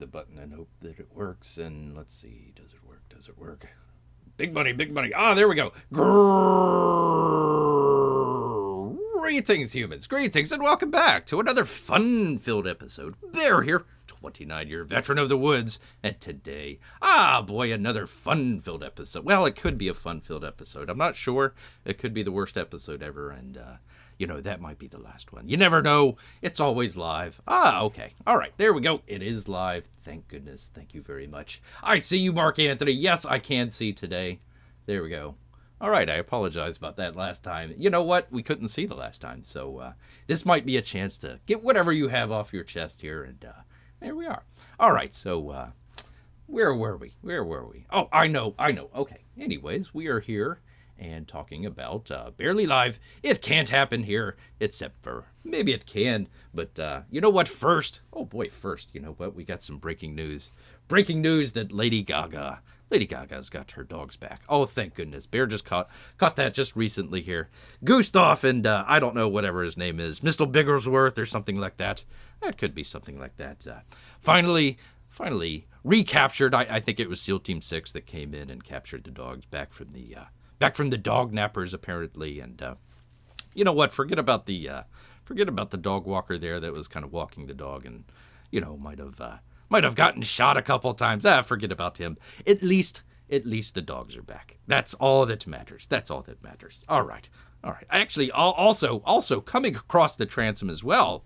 the button and hope that it works. And let's see, does it work? Does it work? Big money, big money. Ah, there we go. Grrrrr. Greetings, humans. Greetings, and welcome back to another fun-filled episode. Bear here, 29-year veteran of the woods, and today, boy, another fun-filled episode. Well, it could be a fun-filled episode. I'm not sure. It could be the worst episode ever, and, that might be the last one. You never know. It's always live. Okay. All right, there we go. It is live. Thank goodness. Thank you very much. I see you, Mark Anthony. Yes, I can see today. There we go. All right, I apologize about that last time. You know what? We couldn't see the last time, so this might be a chance to get whatever you have off your chest here, and there we are. All right, so where were we? Oh, I know. Okay. Anyways, we are here and talking about Barely Live. It can't happen here, except for maybe it can. But you know what? First, you know what? We got some breaking news. Breaking news that Lady Gaga's got her dogs back. Oh, thank goodness. Bear just caught that just recently here. Gustav and I don't know whatever his name is, Mr. Bigglesworth or something like that. That could be something like that. Finally recaptured. I think it was SEAL Team 6 that came in and captured the dogs back from the dog nappers apparently. And you know what? Forget about the dog walker there that was kind of walking the dog and might have gotten shot a couple times. Forget about him. At least the dogs are back. That's all that matters. All right. Actually, also coming across the transom as well,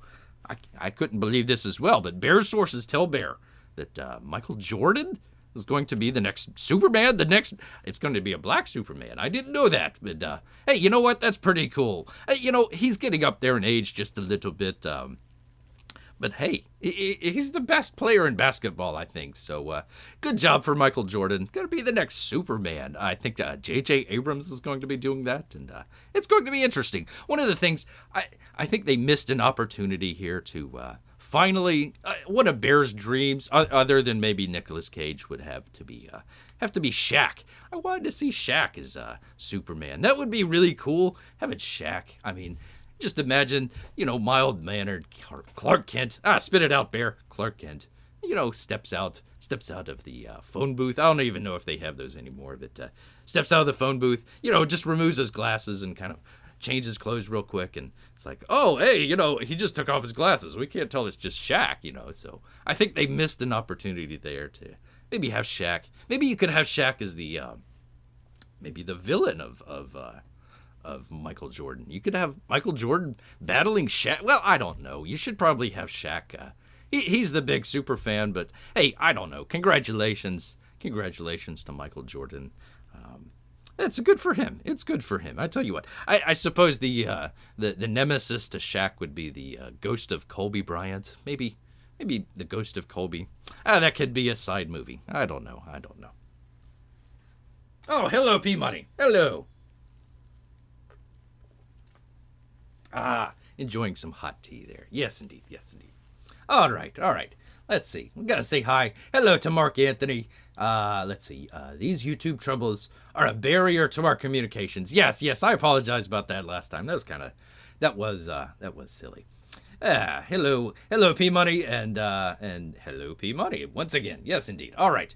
I couldn't believe this as well, but Bear's sources tell Bear that Michael Jordan is going to be the next Superman. It's going to be a black Superman. I didn't know that, but hey, you know what? That's pretty cool. He's getting up there in age just a little bit. But hey, he's the best player in basketball, I think. So good job for Michael Jordan. Going to be the next Superman. I think J.J. Abrams is going to be doing that, and it's going to be interesting. One of the things, I think they missed an opportunity here to finally, one of Bear's dreams, other than maybe Nicolas Cage, would have to be Shaq. I wanted to see Shaq as Superman. That would be really cool, having Shaq. I mean, just imagine, mild-mannered Clark Kent. Spit it out, Bear. Clark Kent, steps out of the phone booth. I don't even know if they have those anymore, but steps out of the phone booth, just removes his glasses and kind of changes clothes real quick. And it's like, oh, hey, he just took off his glasses. We can't tell it's just Shaq, So I think they missed an opportunity there to maybe have Shaq. Maybe you could have Shaq as the villain of Michael Jordan. You could have Michael Jordan battling Shaq. Well, I don't know. You should probably have Shaq. He's the big super fan, but hey, I don't know. Congratulations to Michael Jordan. It's good for him. I tell you what. I suppose the nemesis to Shaq would be the ghost of Kobe Bryant. Maybe the ghost of Kobe. That could be a side movie. I don't know. Oh, hello, P Money. Hello. Enjoying some hot tea there. Yes, indeed. All right. Let's see. We got to say hi. Hello to Mark Anthony. Let's see. These YouTube troubles are a barrier to our communications. Yes. I apologize about that last time. That was silly. Hello, P Money, and hello, P Money once again. Yes, indeed. All right.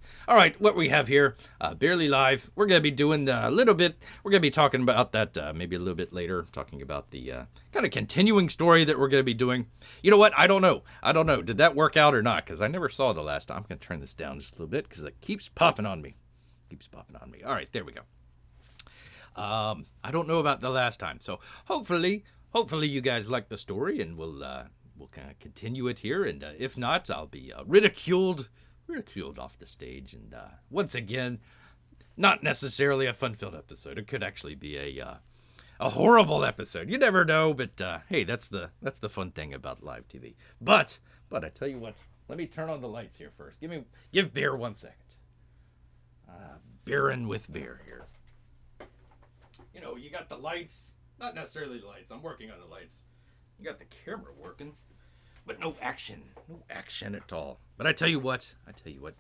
What we have here, Barely Live. We're gonna be doing a little bit. We're gonna be talking about that maybe a little bit later. Talking about the kind of continuing story that we're gonna be doing. You know what? I don't know. Did that work out or not? Because I never saw the last time. I'm gonna turn this down just a little bit because it keeps popping on me. All right, there we go. I don't know about the last time, so hopefully you guys like the story, and we'll kind of continue it here. And if not, I'll be ridiculed off the stage. And once again, not necessarily a fun-filled episode. It could actually be a horrible episode. You never know. But hey, that's the fun thing about live TV. But I tell you what, let me turn on the lights here first. Give Bear 1 second. Bearing with Bear here. You got the lights. Not necessarily the lights. I'm working on the lights. You got the camera working, but no action at all. But I tell you what,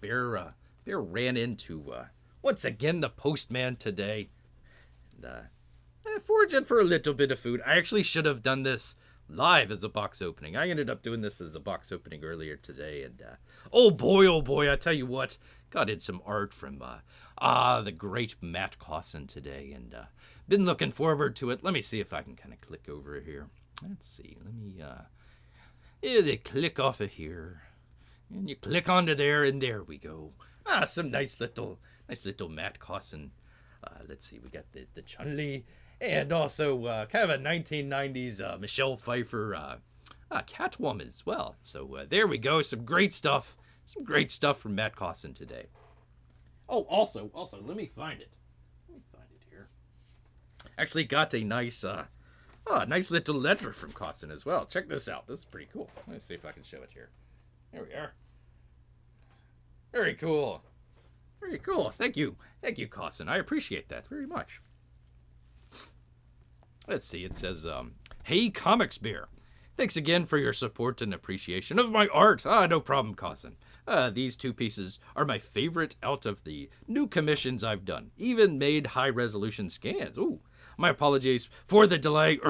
Bear ran into once again the postman today, and foraging for a little bit of food. I actually should have done this live as a box opening. I ended up doing this as a box opening earlier today, and oh boy, I tell you what, got in some art from the great Matt Cossin today, and been looking forward to it. Let me see if I can kind of click over here. Let's see. Let me they click off of here, and you click onto there, and there we go. Some nice little Matt Cossin. Let's see. We got the Chun-Li. And also kind of a 1990s Michelle Pfeiffer Catwoman as well. So there we go. Some great stuff. Some great stuff from Matt Cossin today. Oh, also, let me find it. Let me find it here. Actually got a nice little letter from Cossin as well. Check this out. This is pretty cool. Let me see if I can show it here. There we are. Very cool. Very cool. Thank you. Thank you, Cossin. I appreciate that very much. Let's see, it says, Hey Comics Bear, thanks again for your support and appreciation of my art. No problem, Cossin. These two pieces are my favorite out of the new commissions I've done. Even made high-resolution scans. Ooh, my apologies for the delay.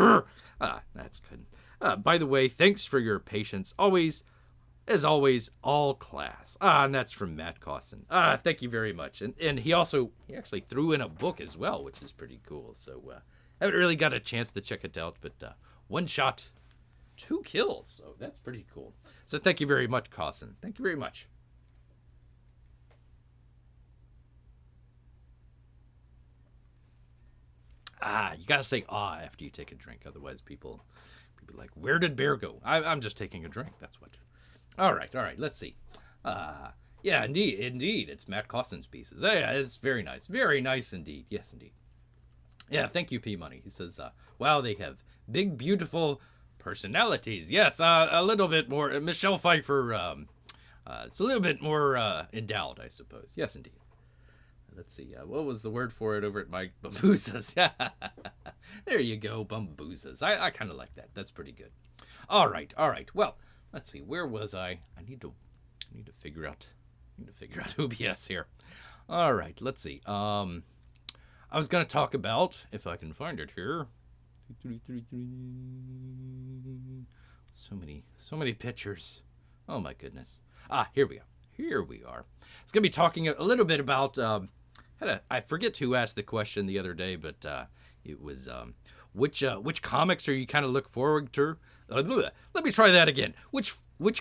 That's good. By the way, thanks for your patience. As always, all class. And that's from Matt Cossin. Thank you very much. And he actually threw in a book as well, which is pretty cool. So, haven't really got a chance to check it out, but one shot, 2 kills. So that's pretty cool. So thank you very much, Cossin. Thank you very much. You gotta say after you take a drink. Otherwise, people like, where did Bear go? I'm just taking a drink. That's what. All right. Let's see. Yeah, indeed. It's Matt Cossin's pieces. Yeah, it's very nice. Very nice indeed. Yes, indeed. Yeah, thank you, P Money. He says, wow, they have big, beautiful personalities. Yes, a little bit more. Michelle Pfeiffer, it's a little bit more endowed, I suppose. Yes, indeed. Let's see. What was the word for it over at Mike? Bamboozas. There you go, bamboozas. I kind of like that. That's pretty good. All right. Well, let's see. Where was I? I need to figure out OBS here. All right. Let's see. I was going to talk about, if I can find it here. So many pictures. Oh my goodness. Here we are. It's going to be talking a little bit about, I forget who asked the question the other day, but it was, which comics are you kind of look forward to? Let me try that again. Which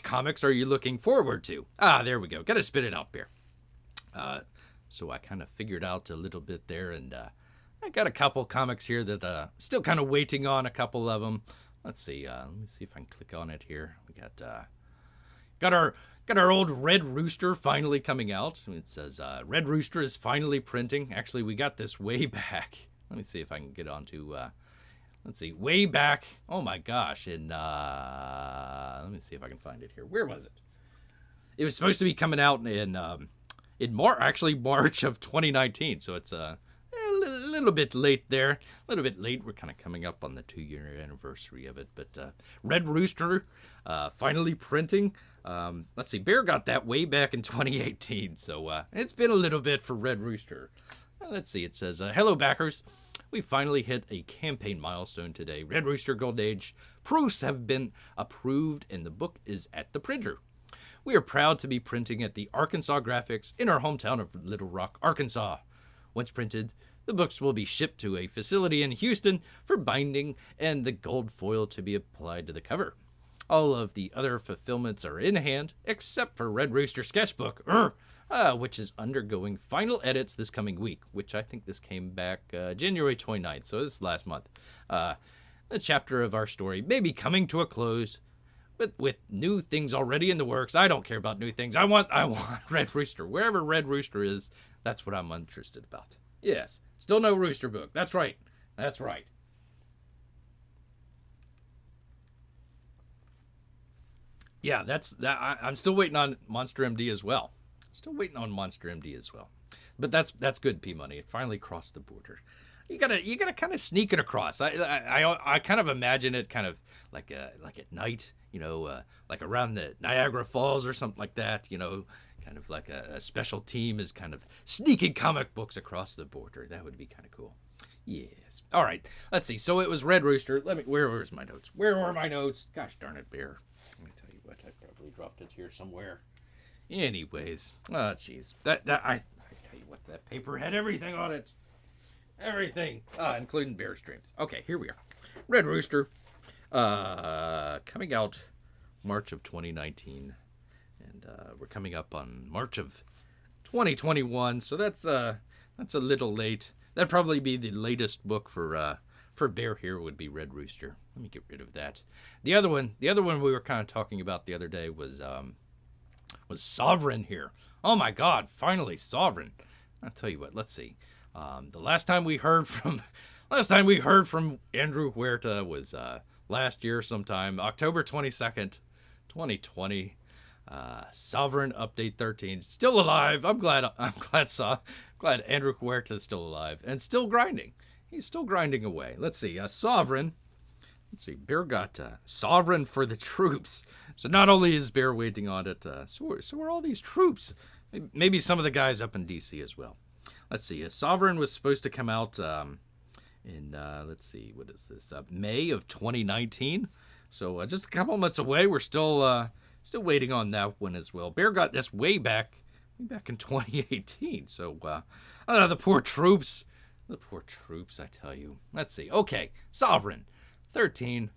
comics are you looking forward to? There we go. Got to spit it out, Bear. So I kind of figured out a little bit there, and I got a couple comics here that still kind of waiting on a couple of them. Let's see. Let me see if I can click on it here. We got our old Red Rooster finally coming out. It says Red Rooster is finally printing. Actually, we got this way back. Let me see if I can get onto. Let's see, way back. Oh my gosh! And let me see if I can find it here. Where was it? It was supposed to be coming out in March of 2019, so it's a little bit late there. A little bit late. We're kind of coming up on the 2-year anniversary of it, but Red Rooster finally printing. Let's see, Bear got that way back in 2018, so it's been a little bit for Red Rooster. Let's see, it says, hello backers. We finally hit a campaign milestone today. Red Rooster Golden Age proofs have been approved, and the book is at the printer. We are proud to be printing at the Arkansas Graphics in our hometown of Little Rock, Arkansas. Once printed, the books will be shipped to a facility in Houston for binding and the gold foil to be applied to the cover. All of the other fulfillments are in hand, except for Red Rooster Sketchbook, which is undergoing final edits this coming week, which I think this came back January 29th, so this is last month. A chapter of our story may be coming to a close, but with new things already in the works. I don't care about new things. I want Red Rooster. Wherever Red Rooster is, that's what I'm interested about. Yes, still no Rooster book. That's right. Yeah, I'm still waiting on Monster MD as well. But that's good, P Money. It finally crossed the border. You gotta kind of sneak it across. I kind of imagine it kind of like at night, like around the Niagara Falls or something like that. Kind of like a special team is kind of sneaking comic books across the border. That would be kind of cool. Yes. All right. Let's see. So it was Red Rooster. Where's my notes? Where were my notes? Gosh darn it, Bear. Let me tell you what. I probably dropped it here somewhere. Anyways. Oh, jeez. I tell you what, that paper had everything on it. Everything. Including Bear's dreams. Okay, here we are. Red Rooster. Coming out March of 2019. And we're coming up on March of 2021. So that's a little late. That'd probably be the latest book for Bear here would be Red Rooster. Let me get rid of that. The other one we were kind of talking about the other day was Sovereign here. Oh my God! Finally, Sovereign. I'll tell you what. Let's see. The last time we heard from Andrew Huerta was last year sometime, October 22nd, 2020. Sovereign update 13, still alive. I'm glad Andrew Huerta is still alive and still grinding. He's still grinding away. Let's see. Sovereign. Let's see. Bear got Sovereign for the troops. So not only is Bear waiting on it, so are all these troops. Maybe some of the guys up in DC as well. Let's see. Sovereign was supposed to come out in let's see, what is this? May of 2019. So just a couple months away. We're still waiting on that one as well. Bear got this way back in 2018. So the poor troops. The poor troops, I tell you. Let's see. Okay, Sovereign 13,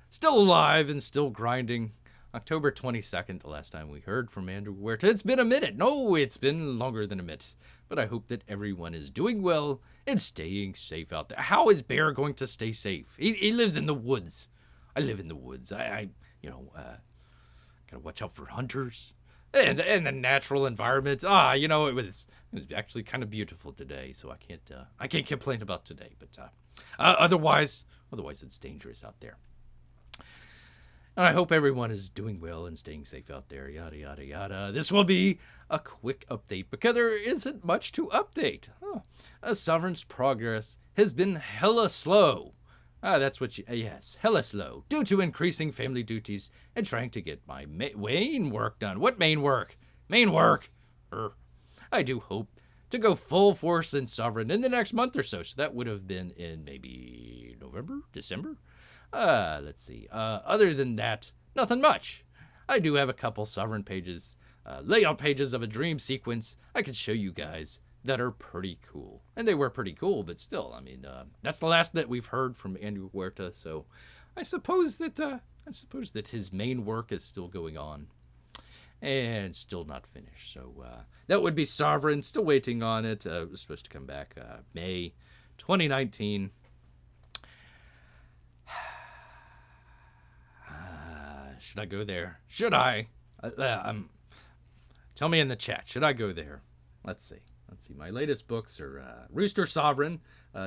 still alive and still grinding. October 22nd, the last time we heard from Andrew Huerta. It's been a minute. No, it's been longer than a minute. But I hope that everyone is doing well and staying safe out there. How is Bear going to stay safe? He lives in the woods. I live in the woods. I gotta watch out for hunters and the natural environment. It was actually kind of beautiful today, so I can't complain about today. But otherwise it's dangerous out there. And I hope everyone is doing well and staying safe out there. Yada yada yada. This will be a quick update because there isn't much to update. Sovereign's progress has been hella slow. Yes, hella slow, due to increasing family duties and trying to get my main work done. What main work? Main work? I do hope to go full force in Sovereign in the next month or so. So that would have been in maybe November, December? Let's see. Other than that, nothing much. I do have a couple Sovereign pages, layout pages of a dream sequence I could show you guys that are pretty cool. And they were pretty cool, but still, I mean, that's the last that we've heard from Andrew Huerta, so I suppose that his main work is still going on and still not finished. So that would be Sovereign, still waiting on it. It was supposed to come back May 2019. Should I go there? Should I? Tell me in the chat. Should I go there? Let's see. My latest books are Rooster Sovereign,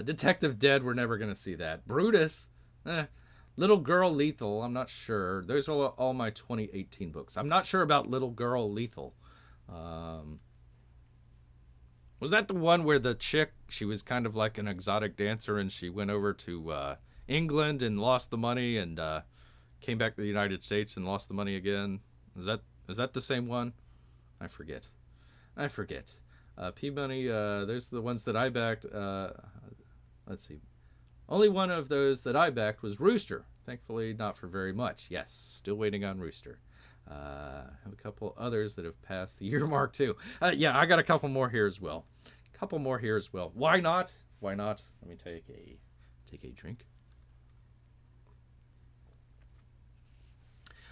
Detective Dead. We're never going to see that. Brutus, Little Girl Lethal. I'm not sure. Those are all my 2018 books. I'm not sure about Little Girl Lethal. Was that the one where the chick, she was kind of like an exotic dancer and she went over to England and lost the money and came back to the United States and lost the money again? Is that the same one? I forget. P-Money, those are the ones that I backed. Let's see. Only one of those that I backed was Rooster. Thankfully, not for very much. Yes, still waiting on Rooster. I have a couple others that have passed the year mark, too. Yeah, I got a couple more here as well. Why not? Let me take a drink.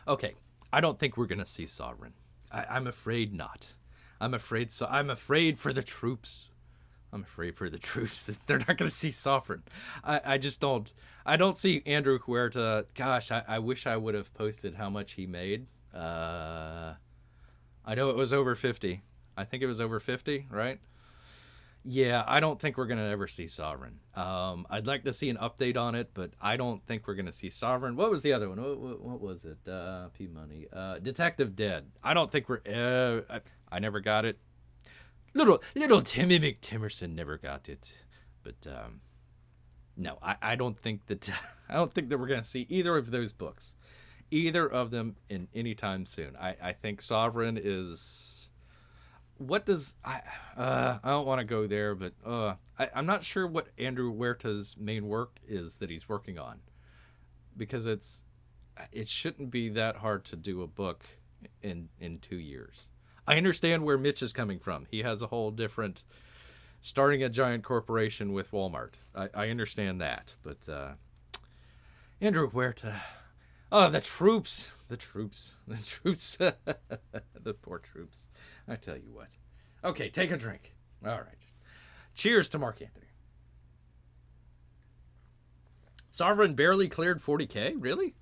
Okay, I don't think we're going to see Sovereign. I'm afraid not. I'm afraid for the troops. That they're not going to see Sovereign. I just don't. I don't see Andrew Huerta. Gosh, I wish I would have posted how much he made. I know it was over 50. I think it was over 50, right? Yeah, I don't think we're going to ever see Sovereign. I'd like to see an update on it, but I don't think we're going to see Sovereign. What was the other one? What was it? P-Money. Detective Dead. I don't think we're... I never got it. Little Timmy McTimerson never got it. But, no, I don't think that... I don't think that we're going to see either of those books. Either of them in any time soon. I think Sovereign is... what does I don't want to go there, but I'm not sure what Andrew Huerta's main work is that he's working on, because it shouldn't be that hard to do a book in 2 years. I understand where Mitch is coming from. He has a whole different starting a giant corporation with Walmart. I understand that, but Andrew Huerta, oh, the troops, the poor troops. I tell you what. Okay, take a drink. All right. Cheers to Mark Anthony. Sovereign barely cleared 40K? Really?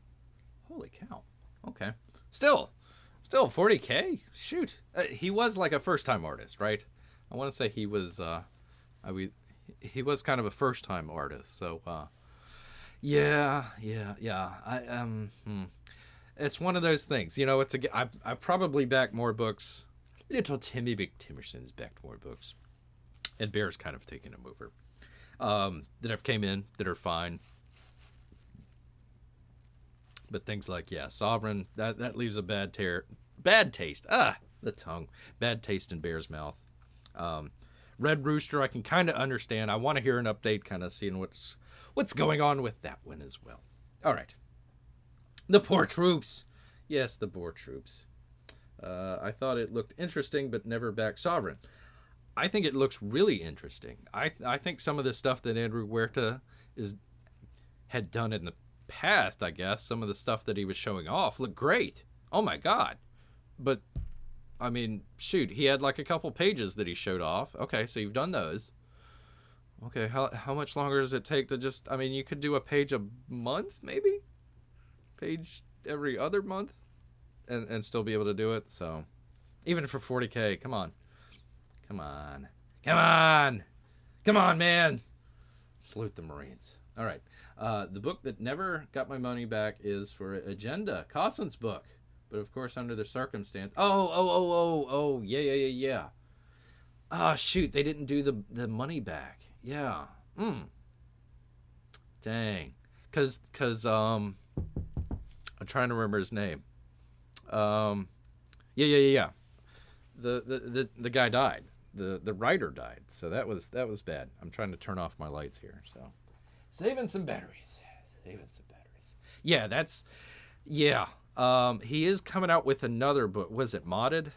Holy cow. Okay. Still 40K? Shoot. He was like a first-time artist, right? I want to say he was he was kind of a first-time artist. So yeah. It's one of those things. You know, I probably back more books. Little Timmy McTimmerson's backed more books. And Bear's kind of taken him over. That have came in that are fine. But things like, Sovereign, that leaves a bad taste. The tongue. Bad taste in Bear's mouth. Red Rooster, I can kind of understand. I want to hear an update, kind of seeing what's going on with that one as well. All right. The poor troops. Yes, the poor troops. I thought it looked interesting, but never back Sovereign. I think it looks really interesting. I think some of the stuff that Andrew Huerta had done in the past, I guess, some of the stuff that he was showing off looked great. Oh my God. But, I mean, shoot, he had like a couple pages that he showed off. Okay, so you've done those. Okay, how much longer does it take to just, I mean, you could do a page a month, maybe? Page every other month? And still be able to do it. So even for 40K, come on, man. Salute the Marines. All right. The book that never got my money back is for Agenda, Cossin's book, but of course under the circumstance. Yeah. Ah, shoot, they didn't do the money back. Yeah. Dang. Cause I'm trying to remember his name. Yeah. The guy died. The writer died. So that was bad. I'm trying to turn off my lights here. So saving some batteries. Yeah. He is coming out with another book. Was it modded?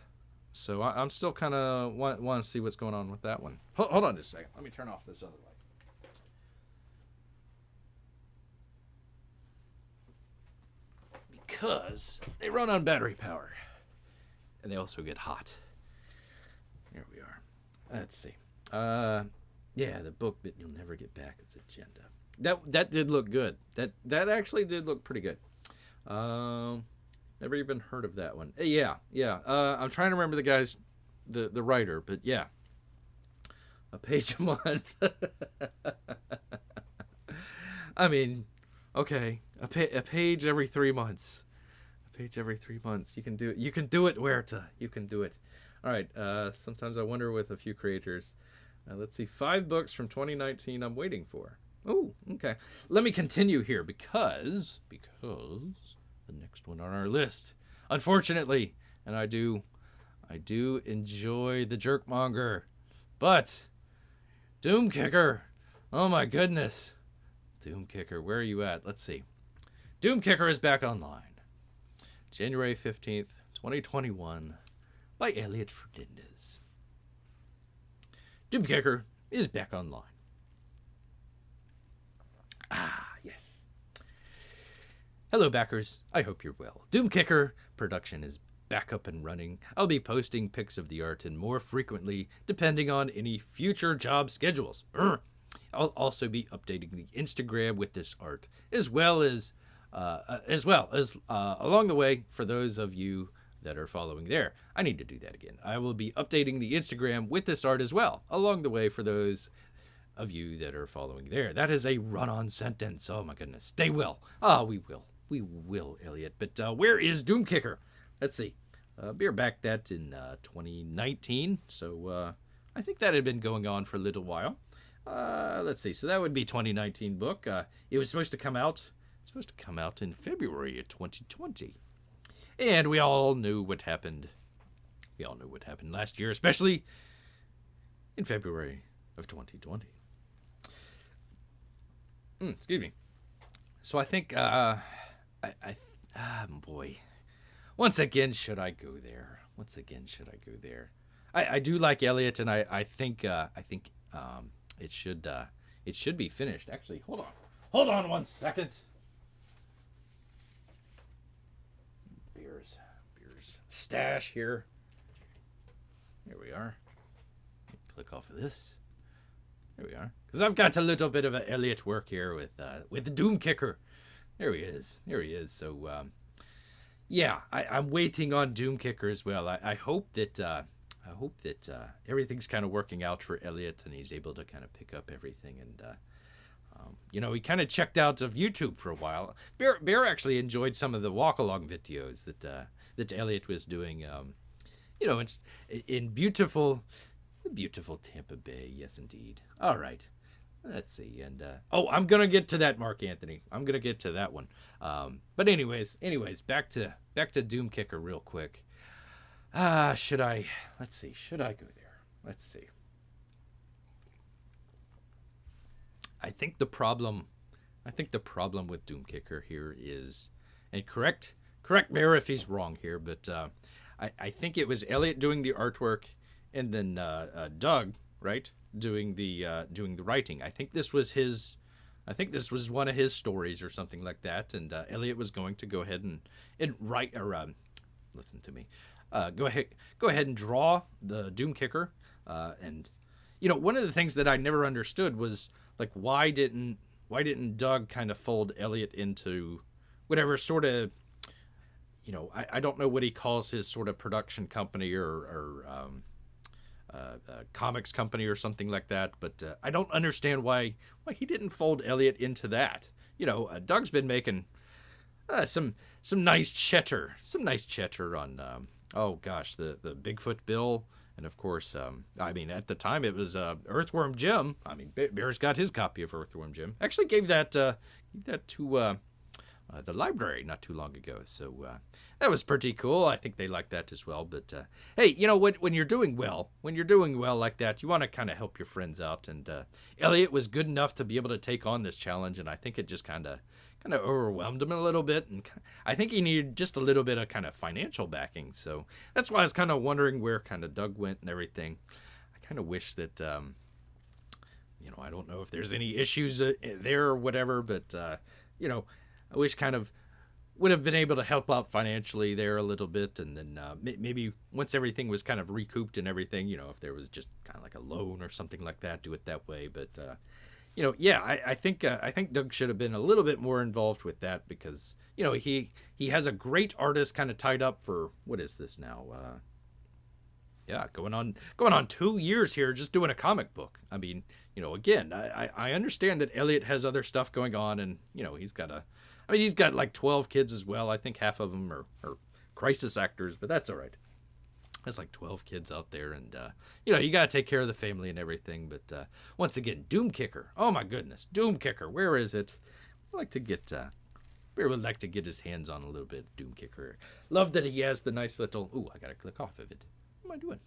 So I'm still kind of want to see what's going on with that one. Hold on just a second. Let me turn off this other light. Because they run on battery power. And they also get hot. Here we are. Let's see. The book that you'll never get back is Agenda. That did look good. That actually did look pretty good. Never even heard of that one. Yeah. I'm trying to remember the guy's the writer, but yeah. A page a month. I mean, okay, a page every 3 months. A page every 3 months. You can do it. You can do it, Huerta. You can do it. All right. Sometimes I wonder with a few creators. Let's see. 5 books from 2019 I'm waiting for. Oh, okay. Let me continue here because the next one on our list, unfortunately, and I do enjoy the Jerkmonger, but Doomkicker. Oh my goodness. Doomkicker, where are you at? Let's see. Doomkicker is back online. January 15th, 2021, by Elliot Fernandez. Doomkicker is back online. Yes. Hello, backers. I hope you're well. Doomkicker production is back up and running. I'll be posting pics of the art and more frequently, depending on any future job schedules. I'll also be updating the Instagram with this art, as well as along the way for those of you that are following there. I need to do that again. I will be updating the Instagram with this art as well, along the way for those of you that are following there. That is a run-on sentence. Oh my goodness. Stay well. We will, Elliot. But where is Doomkicker? Let's see. Beer back that in 2019. So I think that had been going on for a little while. Let's see. So that would be 2019 book. It was supposed to come out in February of 2020. And we all knew what happened We all know what happened last year, especially in February of 2020. Excuse me. So I think, boy, once again, should I go there? I do like Elliot, and I think it should be finished. Actually, hold on 1 second. Beers stash here. There we are. Click off of this. There we are. Because I've got a little bit of an Elliot work here with the Doom Kicker. There he is. So, yeah, I'm waiting on Doom Kicker as well. I hope that everything's kind of working out for Elliot, and he's able to kind of pick up everything. And he kind of checked out of YouTube for a while. Bear actually enjoyed some of the walk along videos that Elliot was doing. It's in beautiful Tampa Bay. Yes, indeed. All right. Let's see. And I'm gonna get to that, Mark Anthony. I'm gonna get to that one. But anyways, back to Doom Kicker real quick. Should I go there? Let's see. I think the problem with Doom Kicker here is, and correct Bear if he's wrong here, but I think it was Elliot doing the artwork, and then Doug, right, doing the writing. I think this was one of his stories or something like that, and Elliot was going to go ahead and write, or listen to me, go ahead and draw the Doom Kicker, and one of the things that I never understood was, like, why didn't Doug kind of fold Elliot into whatever sort of, I don't know what he calls his sort of production company or comics company or something like that, but I don't understand why he didn't fold Elliot into that. Doug's been making some nice cheddar on the Bigfoot Bill, and of course, at the time it was Earthworm Jim. Bear's got his copy of Earthworm Jim. Actually gave that to the library not too long ago, so that was pretty cool. I think they liked that as well. But hey, when you're doing well like that, you want to kind of help your friends out. And Elliot was good enough to be able to take on this challenge, and I think it just kind of overwhelmed him a little bit, and I think he needed just a little bit of kind of financial backing. So that's why I was kind of wondering where kind of Doug went and everything. I kind of wish that I don't know if there's any issues there or whatever, but I wish kind of would have been able to help out financially there a little bit, and then maybe once everything was kind of recouped and everything, if there was just kind of like a loan or something like that, do it that way. But I think Doug should have been a little bit more involved with that, because he has a great artist kind of tied up for, what is this now? Going on 2 years here just doing a comic book. Again, I understand that Elliot has other stuff going on, and he's got like 12 kids as well. I think half of them are crisis actors, but that's all right. There's like 12 kids out there, and you got to take care of the family and everything. But once again, Doom Kicker. Oh my goodness, Doom Kicker. Where is it? Bear would like to get his hands on a little bit of Doom Kicker. Love that he has the nice little. Ooh, I gotta click off of it. What am I doing?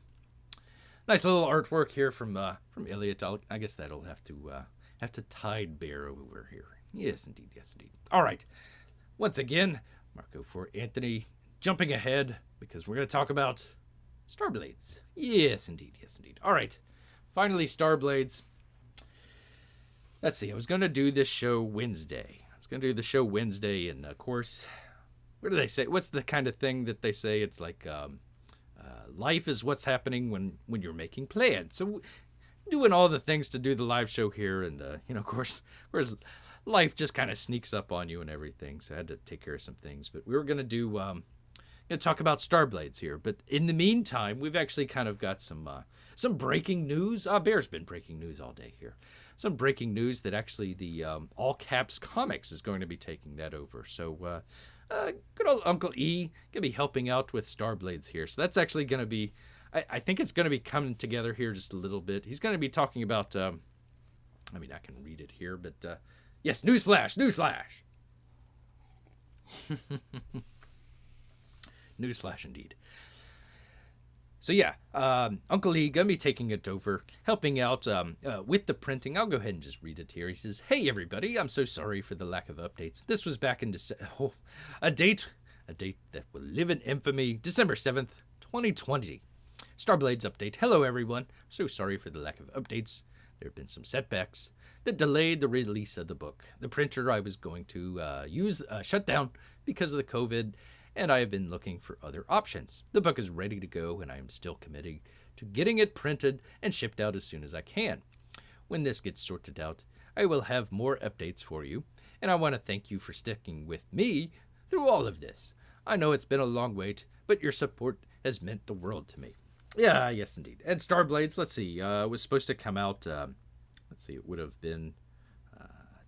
Nice little artwork here from Elliot. I guess that'll have to tide Bear over here. Yes, indeed. All right. Once again, Marco for Anthony, jumping ahead, because we're going to talk about Starblades. Yes, indeed. All right. Finally, Starblades. Let's see. I was going to do this show Wednesday. And, of course, what do they say? What's the kind of thing that they say? It's like life is what's happening when you're making plans. So doing all the things to do the live show here, and, of course, life just kind of sneaks up on you and everything, so I had to take care of some things. But we were going to talk about Starblades here. But in the meantime, we've actually kind of got some breaking news. Bear's been breaking news all day here. Some breaking news that actually the All Caps Comics is going to be taking that over. So good old Uncle E going to be helping out with Starblades here. So that's actually going to be, I think it's going to be coming together here just a little bit. He's going to be talking about, I can read it here, but yes, newsflash. Newsflash indeed. So yeah, Uncle E gonna be taking it over, helping out with the printing. I'll go ahead and just read it here. He says, "Hey everybody, I'm so sorry for the lack of updates. This was back in a date that will live in infamy, December 7th, 2020. Starblade's update. Hello everyone. So sorry for the lack of updates. There have been some setbacks that delayed the release of the book. The printer I was going to use shut down because of the COVID, and I have been looking for other options. The book is ready to go, and I am still committed to getting it printed and shipped out as soon as I can. When this gets sorted out, I will have more updates for you, and I want to thank you for sticking with me through all of this. I know it's been a long wait, but your support has meant the world to me." Yeah, yes, indeed. And Starblades, let's see, was supposed to come out, it would have been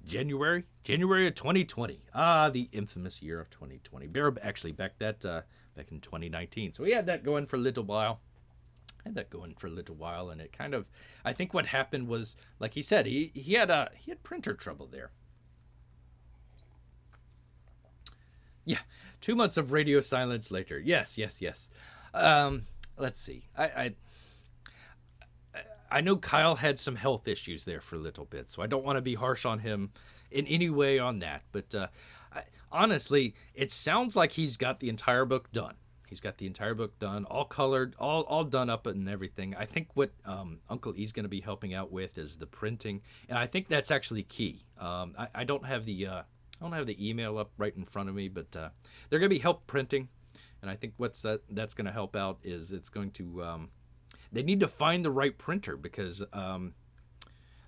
January of 2020. The infamous year of 2020. Bear actually back in 2019. So he had that going for a little while. And it kind of, I think what happened was, like he said, he had printer trouble there. Yeah, 2 months of radio silence later. Yes. Let's see. I know Kyle had some health issues there for a little bit, so I don't want to be harsh on him in any way on that. But honestly, it sounds like he's got the entire book done. All colored, all done up and everything. I think what Uncle E's going to be helping out with is the printing, and I think that's actually key. I don't have the email up right in front of me, but they're going to be help printing, and I think that's going to help out is it's going to. They need to find the right printer because,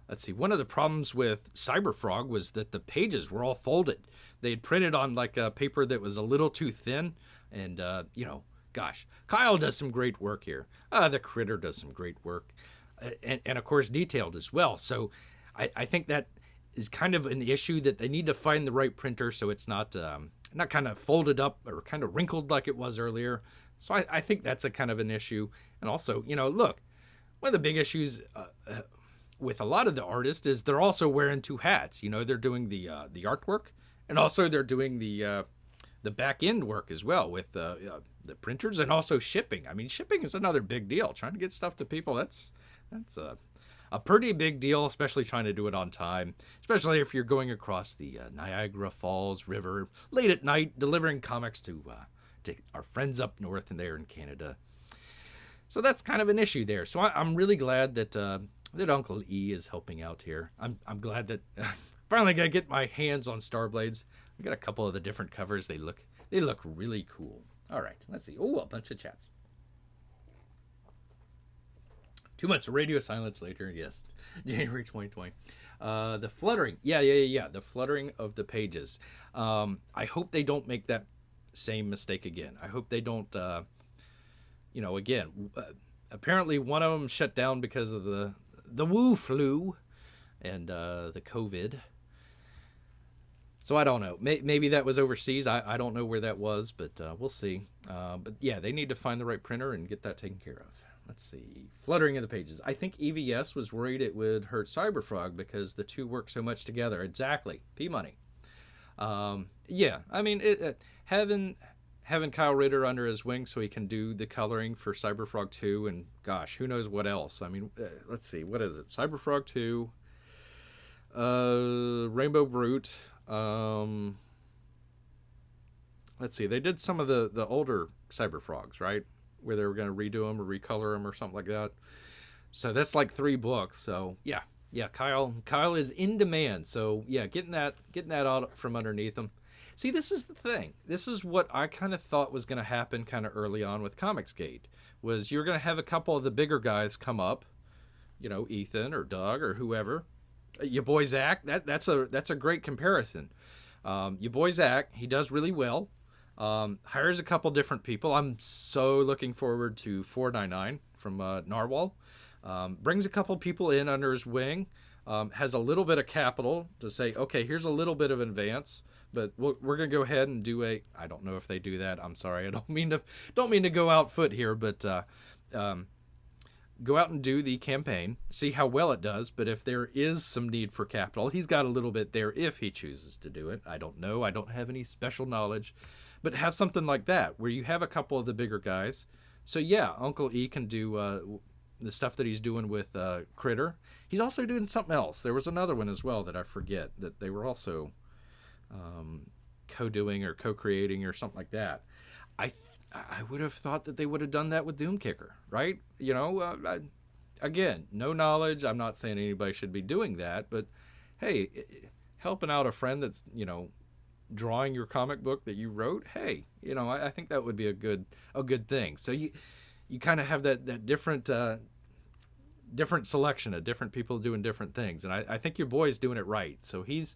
let's see, one of the problems with Cyberfrog was that the pages were all folded. They had printed on like a paper that was a little too thin. And, gosh, Kyle does some great work here. The critter does some great work. And of course, detailed as well. So I think that is kind of an issue that they need to find the right printer so it's not kind of folded up or kind of wrinkled like it was earlier. So I think that's a kind of an issue. And also, look, one of the big issues with a lot of the artists is they're also wearing two hats. They're doing the artwork, and also they're doing the back end work as well with the printers and also shipping. I mean, shipping is another big deal. Trying to get stuff to people, that's a pretty big deal, especially trying to do it on time, especially if you're going across the Niagara Falls River late at night, delivering comics to our friends up north and there in Canada. So that's kind of an issue there. So I'm really glad that Uncle E is helping out here. I'm glad that finally got to get my hands on Starblades. I got a couple of the different covers. They look really cool. All right, let's see. Oh, a bunch of chats. 2 months of radio silence later. Yes, January 2020. The fluttering. Yeah. The fluttering of the pages. I hope they don't make that same mistake again. I hope they don't. Apparently one of them shut down because of the Wu flu and the COVID. So I don't know. Maybe that was overseas. I don't know where that was, but we'll see. But yeah, they need to find the right printer and get that taken care of. Let's see. Fluttering of the pages. I think EVS was worried it would hurt Cyberfrog because the two work so much together. Exactly. P-Money. Yeah, I mean, having Kyle Ritter under his wing so he can do the coloring for Cyberfrog 2 and, gosh, who knows what else. I mean, let's see. What is it? Cyberfrog 2, Rainbow Brute. Let's see. They did some of the older Cyberfrogs, right? Where they were going to redo them or recolor them or something like that. So that's like 3 books. So yeah, Kyle is in demand. So yeah, getting that out from underneath him. See, this is the thing. This is what I kind of thought was going to happen kind of early on with Comicsgate. Was you're going to have a couple of the bigger guys come up, Ethan or Doug or whoever. Your boy Zach. That's a great comparison. Your boy Zach, he does really well. Hires a couple different people. I'm so looking forward to 499 from Narwhal. Brings a couple people in under his wing. Has a little bit of capital to say, okay, here's a little bit of advance, but we're gonna go ahead and do I don't know if they do that. I'm sorry, I don't mean to go out foot here, but go out and do the campaign, see how well it does. But if there is some need for capital, he's got a little bit there if he chooses to do it. I don't know. I don't have any special knowledge. But have something like that where you have a couple of the bigger guys So yeah, Uncle E can do the stuff that he's doing with Critter. He's also doing something else. There was another one as well that I forget that they were also co-doing or co-creating or something like that. I would have thought that they would have done that with Doomkicker, right? You know, again, no knowledge. I'm not saying anybody should be doing that, but hey, helping out a friend that's, you know, drawing your comic book that you wrote, hey, you know, I think that would be a good thing. So you kind of have that different selection of different people doing different things, and I think your boy's doing it right. So he's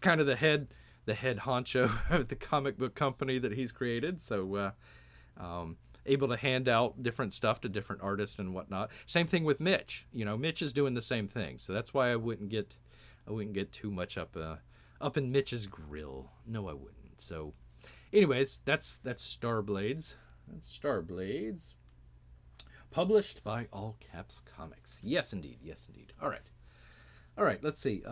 kind of the head honcho of the comic book company that he's created. So able to hand out different stuff to different artists and whatnot. Same thing with Mitch. You know, Mitch is doing the same thing. So that's why I wouldn't get too much up in Mitch's grill. No, I wouldn't. So, anyways, that's Starblades. That's Starblades. Published by All Caps Comics. Yes, indeed. Yes, indeed. All right. Let's see.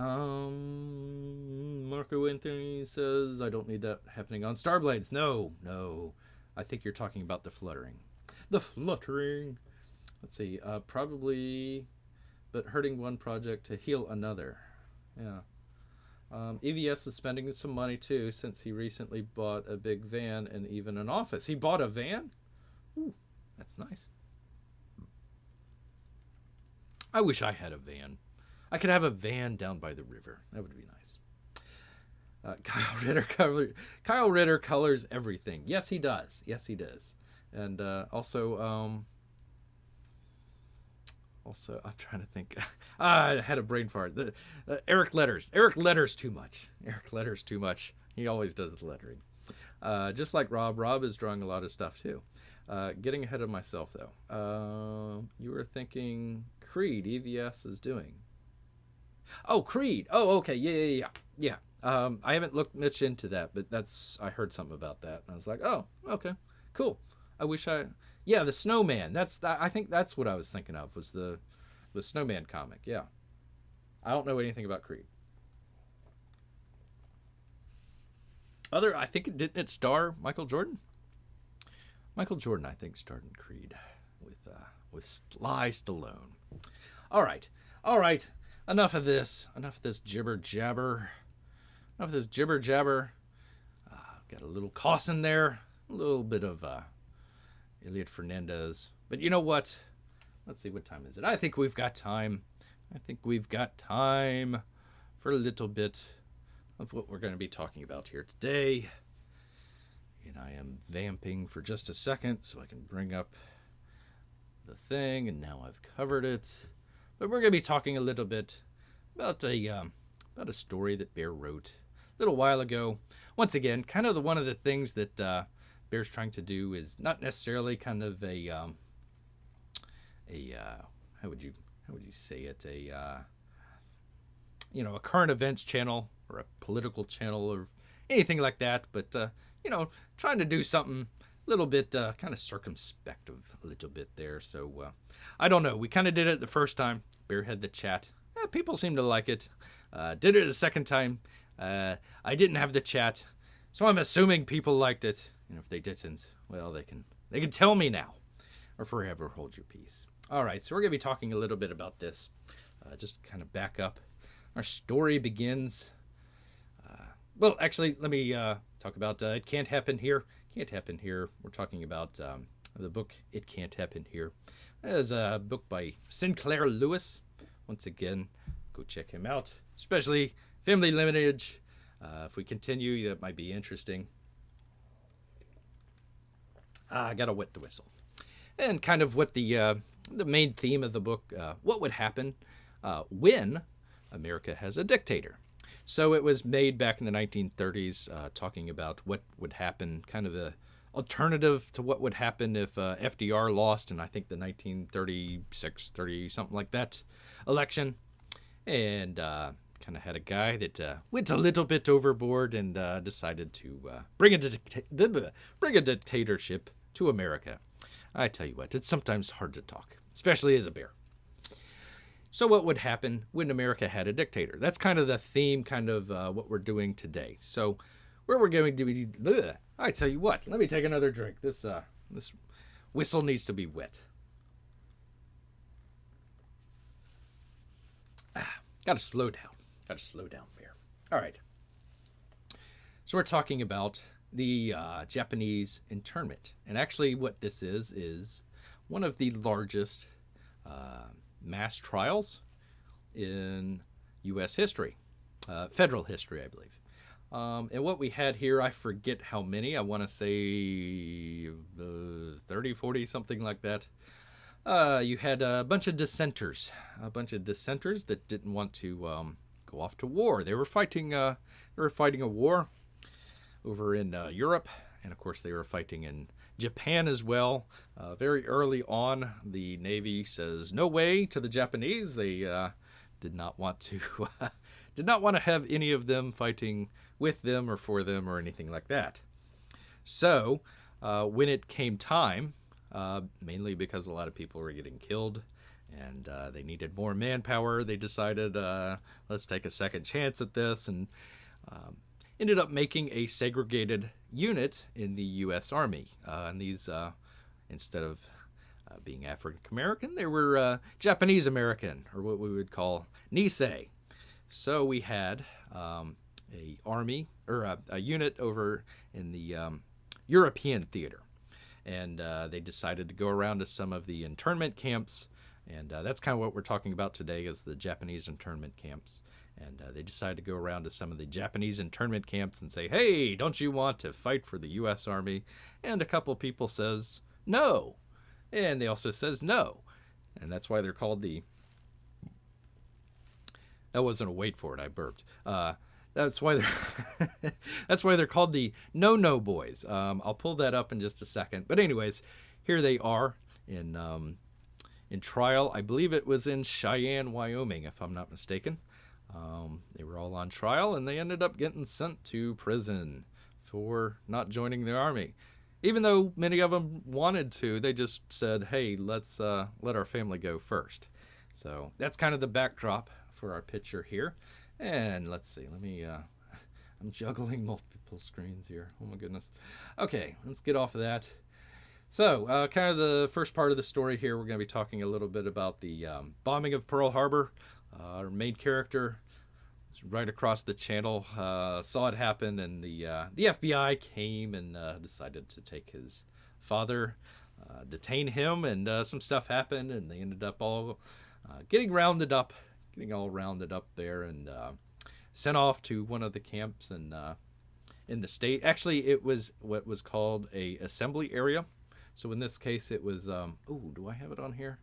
Marco Anthony says I don't need that happening on Starblades. No. I think you're talking about the fluttering. The fluttering. Let's see. Probably, but hurting one project to heal another. Yeah. EVS is spending some money too, since he recently bought a big van and even an office. He bought a van? Ooh, that's nice. I wish I had a van. I could have a van down by the river. That would be nice. Kyle Ritter colors everything. Yes, he does. And also, I'm trying to think. I had a brain fart. Eric Letters. Eric Letters too much. He always does the lettering. Just like Rob. Rob is drawing a lot of stuff too. Getting ahead of myself though. You were thinking Creed. EVS is doing. Oh, Creed. Oh, okay. Yeah. I haven't looked much into that, but I heard something about that. And I was like, oh, okay, cool. The Snowman. I think that's what I was thinking of, was the Snowman comic. Yeah. I don't know anything about Creed. I think didn't it star Michael Jordan? Michael Jordan, I think, starred in Creed with Sly Stallone. All right. Enough of this jibber jabber. Got a little Cossin there, a little bit of Elliot Fernandez. But you know what? Let's see, what time is it? I think we've got time for a little bit of what we're going to be talking about here today. And I am vamping for just a second so I can bring up the thing, and now I've covered it. But we're going to be talking a little bit about a story that Bear wrote a little while ago. Once again, kind of one of the things that Bear's trying to do is not necessarily kind of a how would you say it, a current events channel or a political channel or anything like that, but trying to do something a little bit kind of circumspect a little bit there. So I don't know. We kind of did it the first time. Bear had the chat. People seem to like it. Did it the second time. I didn't have the chat, so I'm assuming people liked it. And if they didn't, well, they can tell me now, or forever hold your peace. All right, so we're gonna be talking a little bit about this. Just to kind of back up. Our story begins. Well, actually, let me talk about It Can't Happen Here. We're talking about the book It Can't Happen Here. It is a book by Sinclair Lewis. Once again, go check him out, especially Family Lineage. If we continue, that might be interesting. I gotta wet the whistle. And kind of what the main theme of the book, what would happen when America has a dictator. So it was made back in the 1930s, talking about what would happen, kind of a alternative to what would happen if FDR lost in, I think, the 1936, 30, something like that, election. And kind of had a guy that went a little bit overboard and decided to bring a dictatorship to America. I tell you what, it's sometimes hard to talk, especially as a bear. So what would happen when America had a dictator? That's kind of the theme, kind of what we're doing today. So where we're going to be, I tell you what, let me take another drink. This whistle needs to be wet. Gotta slow down. Bear. All right. So we're talking about the Japanese internment. And actually what this is one of the largest mass trials in U.S. history. Federal history, I believe. And what we had here, I forget how many. I want to say 30, 40, something like that. You had a bunch of dissenters. That didn't want to go off to war. They were fighting a war over in Europe. And, of course, they were fighting in Japan as well. Very early on, the Navy says no way to the Japanese. They did not want to have any of them fighting with them or for them or anything like that. So when it came time, mainly because a lot of people were getting killed and they needed more manpower, they decided let's take a second chance at this, and ended up making a segregated unit in the U.S. Army. And these, instead of being African American, they were Japanese American, or what we would call Nisei. So we had a army, or a unit over in the European theater. And they decided to go around to some of the internment camps. And that's kind of what we're talking about today, is the Japanese internment camps. And they decided to go around to some of the Japanese internment camps and say, hey, don't you want to fight for the U.S. Army? And a couple people says no. And they also says no. And that's why they're called the... That wasn't a wait for it, I burped. That's why they're called the No-No Boys. I'll pull that up in just a second. But anyways, here they are in trial. I believe it was in Cheyenne, Wyoming, if I'm not mistaken. They were all on trial, and they ended up getting sent to prison for not joining the army. Even though many of them wanted to, they just said, hey, let's let our family go first. So that's kind of the backdrop for our picture here. And let's see, I'm juggling multiple screens here. Oh my goodness. Okay, let's get off of that. So, kind of the first part of the story here, we're going to be talking a little bit about the bombing of Pearl Harbor. Our main character right across the channel saw it happen, and the FBI came and decided to take his father, detain him, and some stuff happened, and they ended up all getting all rounded up there and sent off to one of the camps in the state. Actually, it was what was called a assembly area. So in this case, it was, do I have it on here?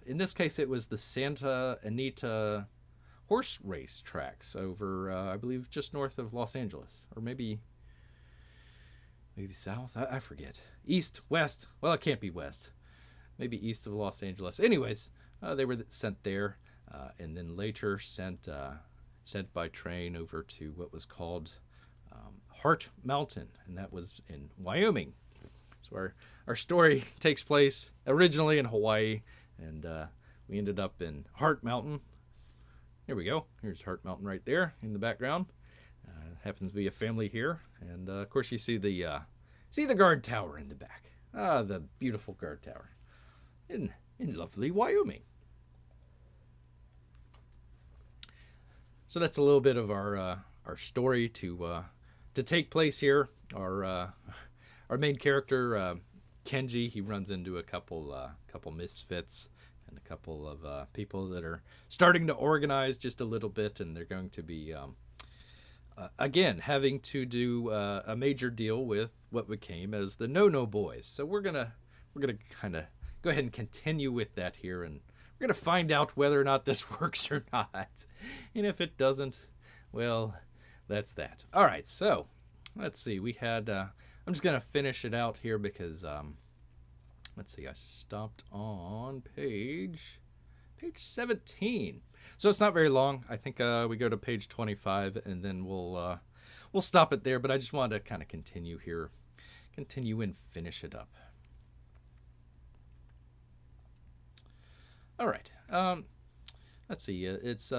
In this case, it was the Santa Anita horse race tracks over, I believe, just north of Los Angeles. Or maybe south? I forget. East, west. Well, it can't be west. Maybe east of Los Angeles. Anyways, they were sent there, and then later sent by train over to what was called Heart Mountain, and that was in Wyoming. So our story takes place originally in Hawaii, and we ended up in Heart Mountain. Here we go. Here's Heart Mountain right there in the background. Happens to be a family here, and of course you see the guard tower in the back. The beautiful guard tower in lovely Wyoming. So that's a little bit of our story to take place here. Our main character, Kenji, he runs into a couple misfits and a couple of people that are starting to organize just a little bit, and they're going to be again having to do a major deal with what became as the No-No Boys. So we're gonna kind of go ahead and continue with that here, and we're gonna find out whether or not this works or not. And if it doesn't, well, that's that. All right, so let's see. We had. I'm just gonna finish it out here because let's see. I stopped on page 17. So it's not very long. I think we go to page 25, and then we'll stop it there. But I just wanted to kind of continue and finish it up. All right. Let's see. Let's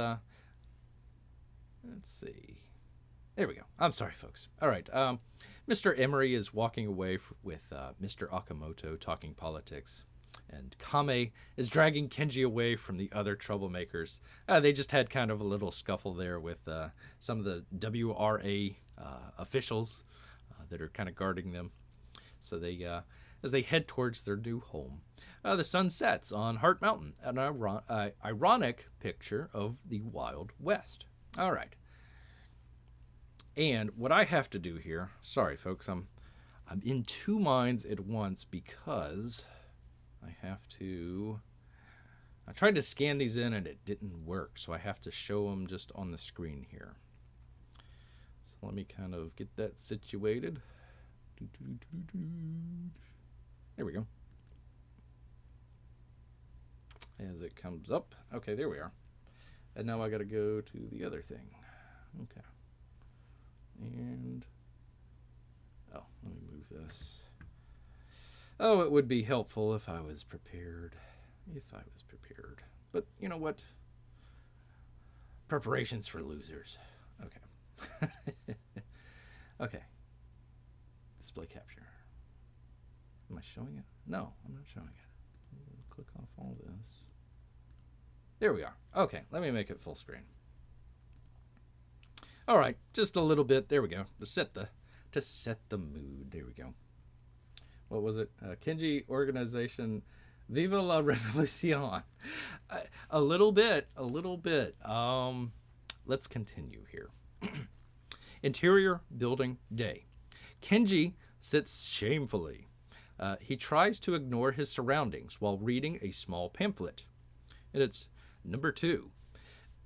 see. There we go. I'm sorry, folks. All right. Mr. Emery is walking away with Mr. Okamoto talking politics. And Kame is dragging Kenji away from the other troublemakers. They just had kind of a little scuffle there with some of the WRA officials that are kind of guarding them. So they, as they head towards their new home, the sun sets on Heart Mountain, an ironic picture of the Wild West. All right. And what I have to do here, sorry folks, I'm in two minds at once because I tried to scan these in and it didn't work, so I have to show them just on the screen here. So let me kind of get that situated. There we go. As it comes up. Okay, there we are. And now I got to go to the other thing. Okay. And, oh, let me move this. Oh, it would be helpful if I was prepared. But you know what? Preparation's for losers. Okay. Okay. Display capture. Am I showing it? No, I'm not showing it. Click off all this. There we are. Okay, let me make it full screen. All right, just a little bit. There we go. To set the mood. There we go. What was it? Kenji Organization Viva la Revolucion. A little bit. Let's continue here. Interior building day. Kenji sits shamefully. He tries to ignore his surroundings while reading a small pamphlet. And it's number 2.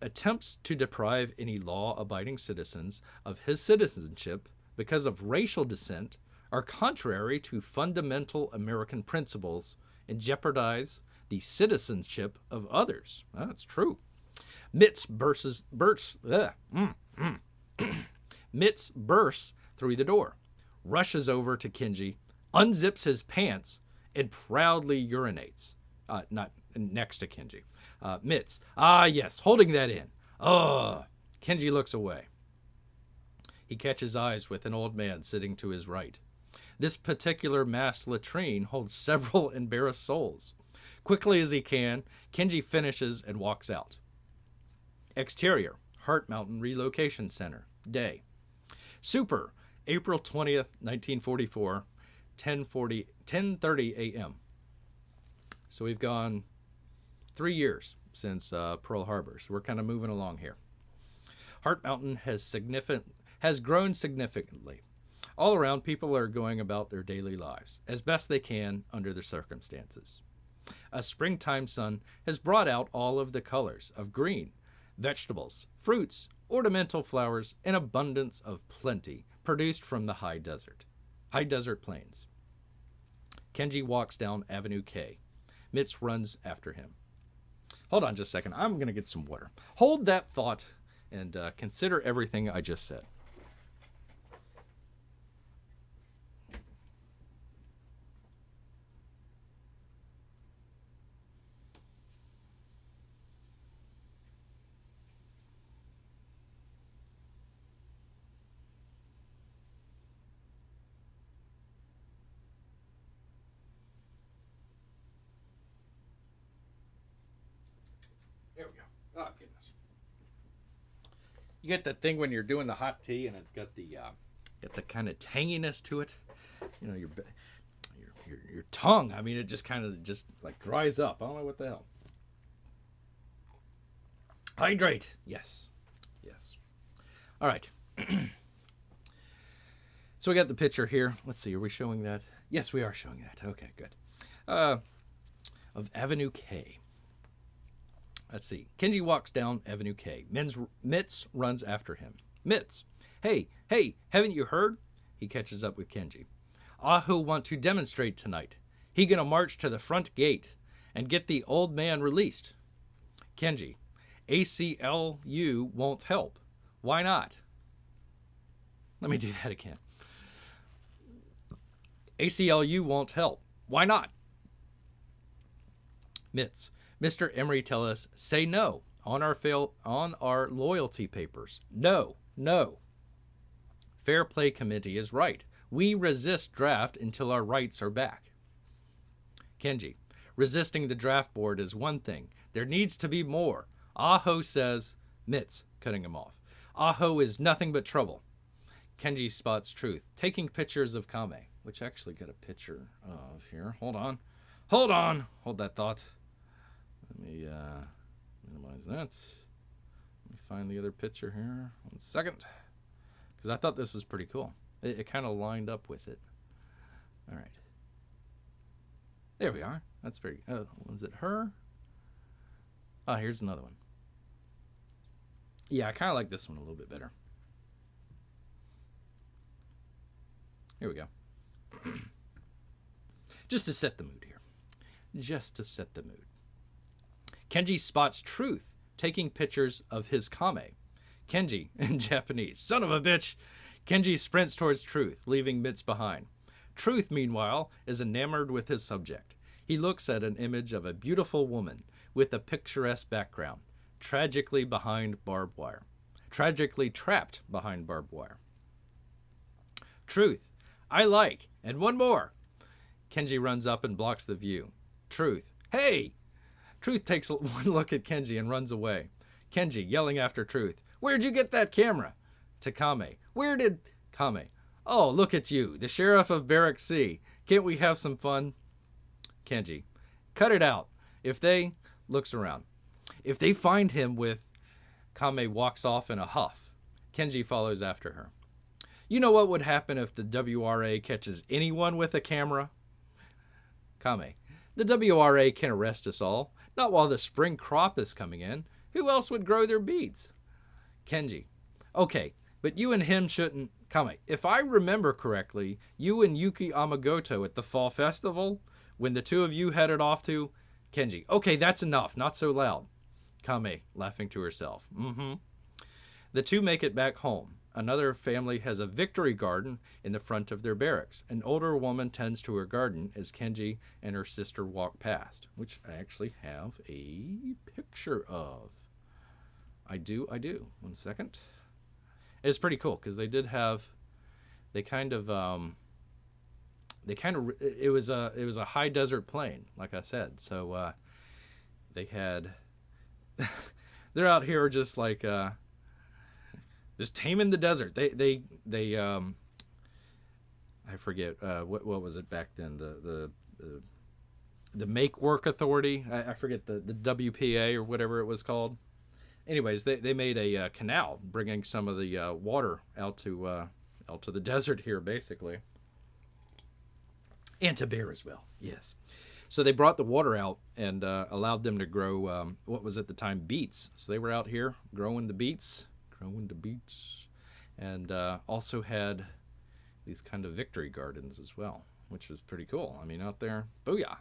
Attempts to deprive any law-abiding citizens of his citizenship because of racial descent are contrary to fundamental American principles and jeopardize the citizenship of others. That's true. Mitz bursts through the door, rushes over to Kenji, unzips his pants, and proudly urinates. Not next to Kenji. Mitz. Ah, yes, holding that in. Kenji looks away. He catches eyes with an old man sitting to his right. This particular mass latrine holds several embarrassed souls. Quickly as he can, Kenji finishes and walks out. Exterior, Heart Mountain Relocation Center, day. Super, April 20th, 1944, 10:30 a.m. So we've gone 3 years since Pearl Harbor, so we're kind of moving along here. Heart Mountain has grown significantly. All around, people are going about their daily lives as best they can under the circumstances. A springtime sun has brought out all of the colors of green, vegetables, fruits, ornamental flowers, and abundance of plenty produced from the high desert plains. Kenji walks down Avenue K. Mitz runs after him. Hold on just a second. I'm going to get some water. Hold that thought and consider everything I just said. There we go. Oh, goodness. You get that thing when you're doing the hot tea and it's got the kind of tanginess to it. You know, your tongue. I mean, it just kind of like dries up. I don't know what the hell. Hydrate. Yes. All right. So we got the picture here. Let's see. Are we showing that? Yes, we are showing that. Okay, good. Of Avenue K. Let's see. Kenji walks down Avenue K. Mitz runs after him. Mitz. Hey, haven't you heard? He catches up with Kenji. Ahu want to demonstrate tonight. He gonna march to the front gate and get the old man released. Kenji. ACLU won't help. Why not? Let me do that again. ACLU won't help. Why not? Mitz. Mr. Emery tell us, say no on our loyalty papers. No. Fair Play Committee is right. We resist draft until our rights are back. Kenji, resisting the draft board is one thing. There needs to be more. Aho says, Mitz, cutting him off. Aho is nothing but trouble. Kenji spots Truth, taking pictures of Kame, which I actually got a picture of here. Hold on. Hold that thought. Let me minimize that. Let me find the other picture here. 1 second. Because I thought this was pretty cool. It kind of lined up with it. All right. There we are. That's pretty. Oh, was it her? Oh, here's another one. Yeah, I kind of like this one a little bit better. Here we go. Just to set the mood here. Just to set the mood. Kenji spots Truth taking pictures of his Kame. Kenji, in Japanese, son of a bitch. Kenji sprints towards Truth, leaving Mitz behind. Truth, meanwhile, is enamored with his subject. He looks at an image of a beautiful woman with a picturesque background, tragically trapped behind barbed wire. Truth, I like, and one more. Kenji runs up and blocks the view. Truth, hey! Truth takes one look at Kenji and runs away. Kenji yelling after Truth, where'd you get that camera? To Kame, where did... Kame, oh, look at you, the sheriff of Barrack C. Can't we have some fun? Kenji, cut it out. If they... Looks around. If they find him with... Kame walks off in a huff. Kenji follows after her. You know what would happen if the WRA catches anyone with a camera? Kame, the WRA can arrest us all, not while the spring crop is coming in. Who else would grow their beets? Kenji, okay, but you and him shouldn't... Kame, if I remember correctly, you and Yuki Amagoto at the fall festival, when the two of you headed off to... Kenji, okay, that's enough, not so loud. Kame, laughing to herself. The two make it back home. Another family has a victory garden in the front of their barracks. An older woman tends to her garden as Kenji and her sister walk past, which I actually have a picture of. I do. 1 second. It's pretty cool because they did have, it was a high desert plain, like I said. So they had, they're out here just like, just taming the desert. They I forget what was it back then, the Make Work Authority. I forget the WPA or whatever it was called. Anyways, they made a canal bringing some of the water out to the desert here, basically, and to bear as well. Yes. So they brought the water out and allowed them to grow what was at the time beets. So they were out here growing the beets, and also had these kind of victory gardens as well, which was pretty cool. I mean, out there, booyah,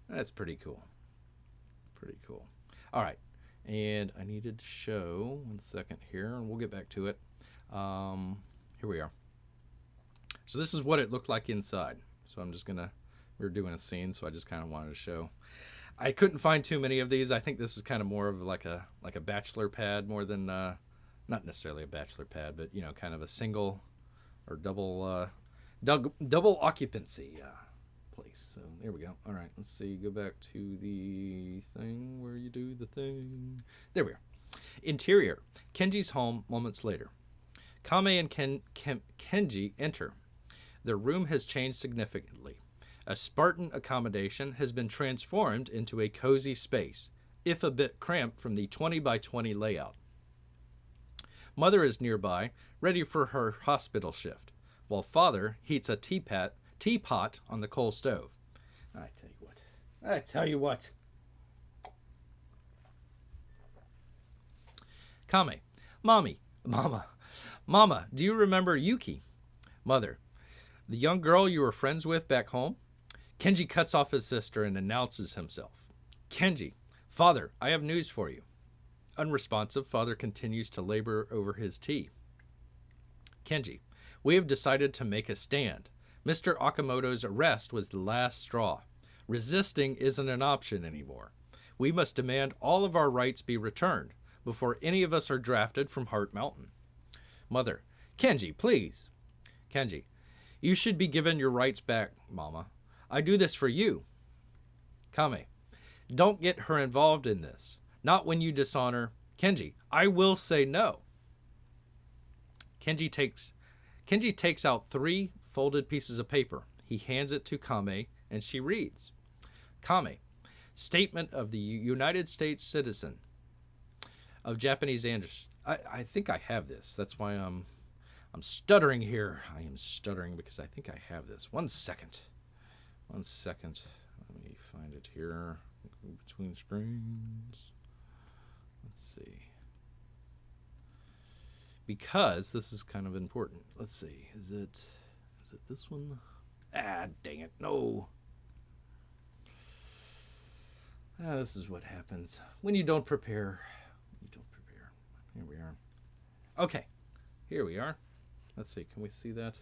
that's pretty cool. All right, and I needed to show 1 second here, and we'll get back to it. Here we are. So this is what it looked like inside. So I'm just gonna, we were doing a scene, so I just kind of wanted to show. I couldn't find too many of these. I think this is kind of more of like a bachelor pad more than not necessarily a bachelor pad, but you know, kind of a single or double occupancy place. So there we go. All right, let's see. Go back to the thing where you do the thing. There we are. Interior. Kenji's home moments later. Kame and Kenji enter. Their room has changed significantly. A Spartan accommodation has been transformed into a cozy space, if a bit cramped from the 20 by 20 layout. Mother is nearby, ready for her hospital shift, while father heats a teapot on the coal stove. I tell you what. Kame, Mama, do you remember Yuki? Mother, the young girl you were friends with back home? Kenji cuts off his sister and announces himself. Kenji, father, I have news for you. Unresponsive, father continues to labor over his tea. Kenji, we have decided to make a stand. Mr. Okumoto's arrest was the last straw. Resisting isn't an option anymore. We must demand all of our rights be returned before any of us are drafted from Heart Mountain. Mother. Kenji, please. Kenji. You should be given your rights back, Mama. I do this for you. Kame. Don't get her involved in this. Not when you dishonor. Kenji. I will say no. Kenji takes out 3 folded pieces of paper. He hands it to Kame, and she reads. Kame. Statement of the United States citizen of Japanese ancestry. I think I have this. That's why I'm stuttering here. I am stuttering because I think I have this. 1 second. 1 second. Let me find it here. Between screens. Let's see. Because this is kind of important. Let's see. Is it this one? Ah, dang it. No. This is what happens when you don't prepare. Here we are. Okay. Here we are. Let's see. Can we see that?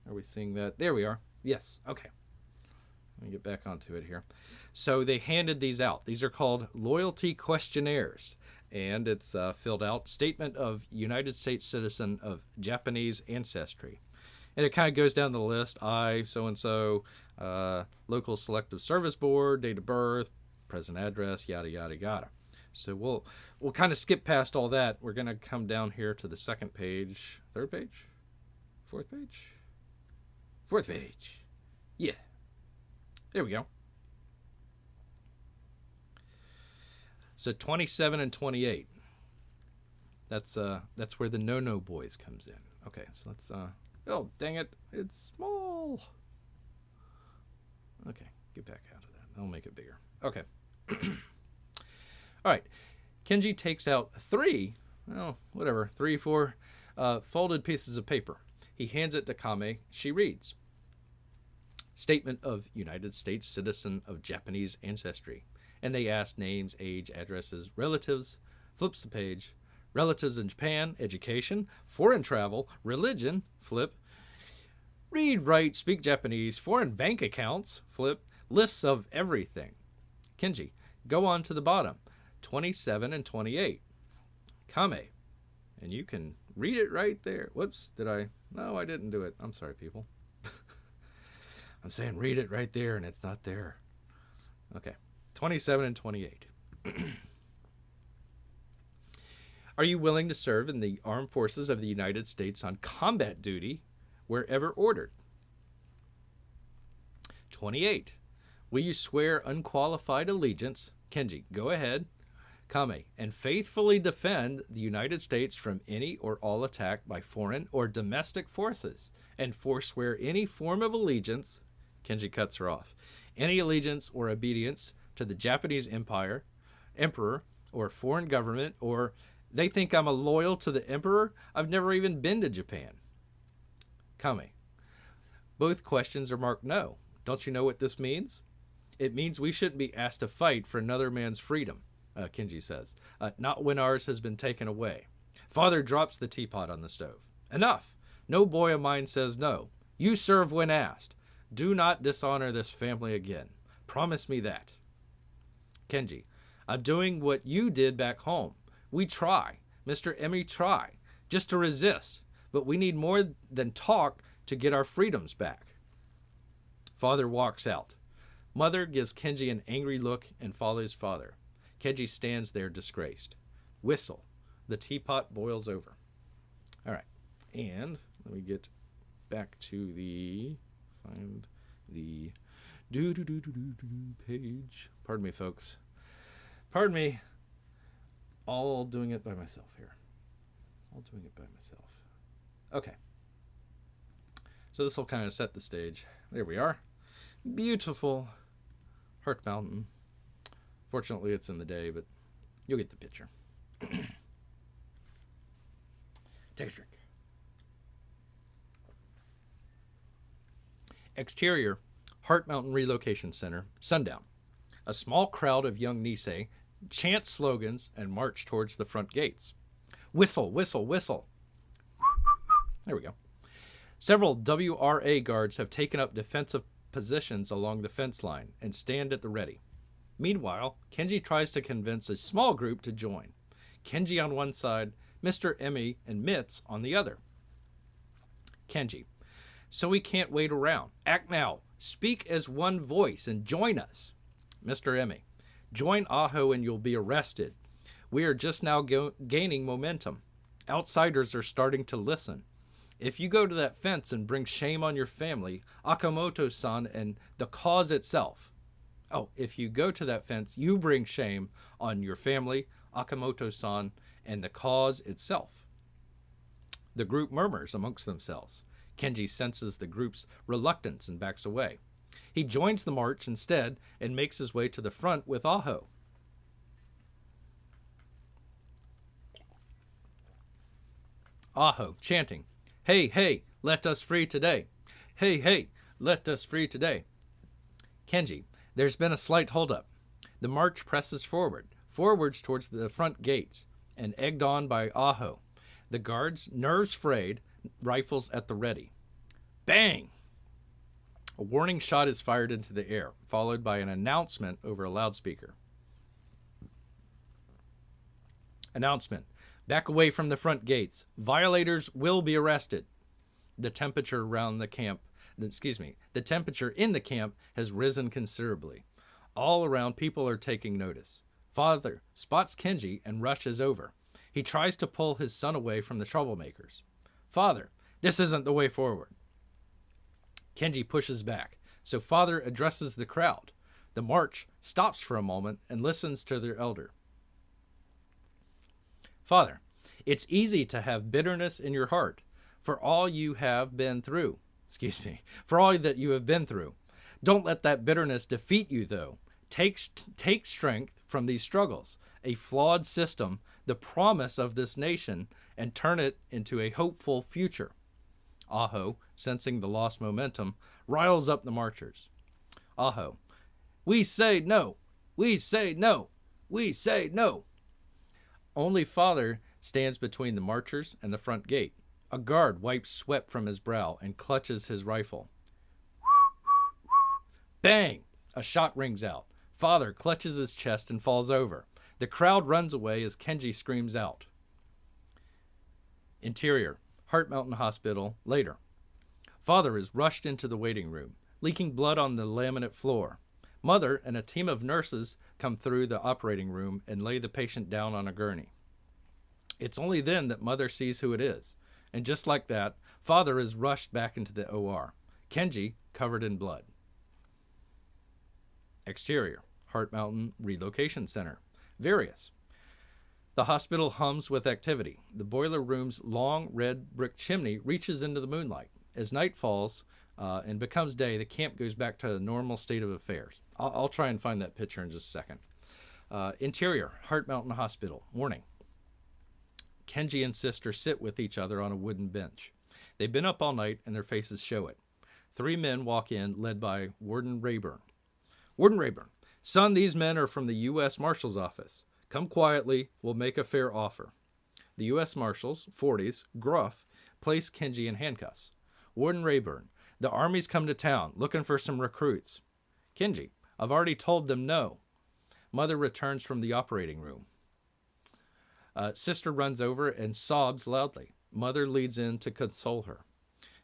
Are we seeing that? There we are. Yes. Okay. Let me get back onto it here. So they handed these out. These are called loyalty questionnaires. And it's filled out. Statement of United States citizen of Japanese ancestry. And it kind of goes down the list. I, so-and-so, local selective service board, date of birth, present address, yada, yada, yada. So we'll kind of skip past all that. We're going to come down here to the second page. Third page? Fourth page? Fourth page. Yeah. There we go. So 27 and 28. That's where the no-no boys comes in. Okay, so let's oh, dang it. It's small. Okay, get back out of that. That'll make it bigger. Okay. All right. Kenji takes out 3, 4 folded pieces of paper. He hands it to Kame. She reads. Statement of United States citizen of Japanese ancestry. And they ask names, age, addresses, relatives. Flips the page. Relatives in Japan, education, foreign travel, religion, flip. Read, write, speak Japanese, foreign bank accounts, flip. Lists of everything. Kenji, go on to the bottom. 27 and 28. Kame. And you can read it right there. Whoops, no, I didn't do it. I'm sorry, people. I'm saying read it right there, and it's not there. Okay, 27 and 28. Are you willing to serve in the armed forces of the United States on combat duty wherever ordered? 28. Will you swear unqualified allegiance? Kenji, go ahead. Kame, and faithfully defend the United States from any or all attack by foreign or domestic forces, and forswear any form of allegiance. Kenji cuts her off. Any allegiance or obedience to the Japanese Empire, emperor, or foreign government, or they think I'm loyal to the emperor? I've never even been to Japan. Kame, both questions are marked no. Don't you know what this means? It means we shouldn't be asked to fight for another man's freedom, Kenji says. Not when ours has been taken away. Father drops the teapot on the stove. Enough. No boy of mine says no. You serve when asked. Do not dishonor this family again. Promise me that. Kenji, I'm doing what you did back home. We try. Mr. Emmy try. Just to resist. But we need more than talk to get our freedoms back. Father walks out. Mother gives Kenji an angry look and follows father. Kenji stands there disgraced. Whistle. The teapot boils over. All right. And let me get back to find the page. Pardon me, folks. Pardon me. All doing it by myself here. Okay. So this will kind of set the stage. There we are. Beautiful Heart Mountain. Fortunately, it's in the day, but you'll get the picture. Take a drink. Exterior, Heart Mountain Relocation Center, Sundown. A small crowd of young Nisei chant slogans and march towards the front gates. Whistle, whistle, whistle. There we go. Several WRA guards have taken up defensive positions along the fence line and stand at the ready. Meanwhile, Kenji tries to convince a small group to join. Kenji on one side, Mr. Emmy and Mitz on the other. Kenji. So we can't wait around. Act now. Speak as one voice and join us. Mr. Emmy. Join Aho and you'll be arrested. We are just now gaining momentum. Outsiders are starting to listen. If you go to that fence and bring shame on your family, Okamoto-san, and the cause itself. Oh, if you go to that fence, you bring shame on your family, Okamoto-san, and the cause itself. The group murmurs amongst themselves. Kenji senses the group's reluctance and backs away. He joins the march instead and makes his way to the front with Aho. Aho, chanting, "Hey, hey, let us free today. Hey, hey, let us free today." Kenji, there's been a slight holdup. The march presses forwards towards the front gates, and egged on by Aho. The guards, nerves frayed, rifles at the ready. Bang! A warning shot is fired into the air, followed by an announcement over a loudspeaker. Announcement. Back away from the front gates. Violators will be arrested. The temperature in the camp has risen considerably. All around, people are taking notice. Father spots Kenji and rushes over. He tries to pull his son away from the troublemakers. Father, this isn't the way forward. Kenji pushes back, so Father addresses the crowd. The march stops for a moment and listens to their elder. Father, it's easy to have bitterness in your heart for all you have been through. For all that you have been through. Don't let that bitterness defeat you, though. Take strength from these struggles, a flawed system, the promise of this nation, and turn it into a hopeful future. Aho, sensing the lost momentum, riles up the marchers. Aho, we say no, we say no, we say no. Only Father stands between the marchers and the front gate. A guard wipes sweat from his brow and clutches his rifle. Bang! A shot rings out. Father clutches his chest and falls over. The crowd runs away as Kenji screams out. Interior, Heart Mountain Hospital, later. Father is rushed into the waiting room, leaking blood on the laminate floor. Mother and a team of nurses come through the operating room and lay the patient down on a gurney. It's only then that Mother sees who it is. And just like that, Father is rushed back into the OR. Kenji covered in blood. Exterior, Heart Mountain Relocation Center. Various. The hospital hums with activity. The boiler room's long red brick chimney reaches into the moonlight. As night falls and becomes day, the camp goes back to a normal state of affairs. I'll try and find that picture in just a second. Interior, Heart Mountain Hospital. Morning. Kenji and sister sit with each other on a wooden bench. They've been up all night and their faces show it. 3 men walk in, led by Warden Rayburn. Warden Rayburn, son, these men are from the U.S. Marshal's office. Come quietly, we'll make a fair offer. The U.S. Marshals, 40s, gruff, place Kenji in handcuffs. Warden Rayburn, the Army's come to town, looking for some recruits. Kenji, I've already told them no. Mother returns from the operating room. Sister runs over and sobs loudly. Mother leads in to console her,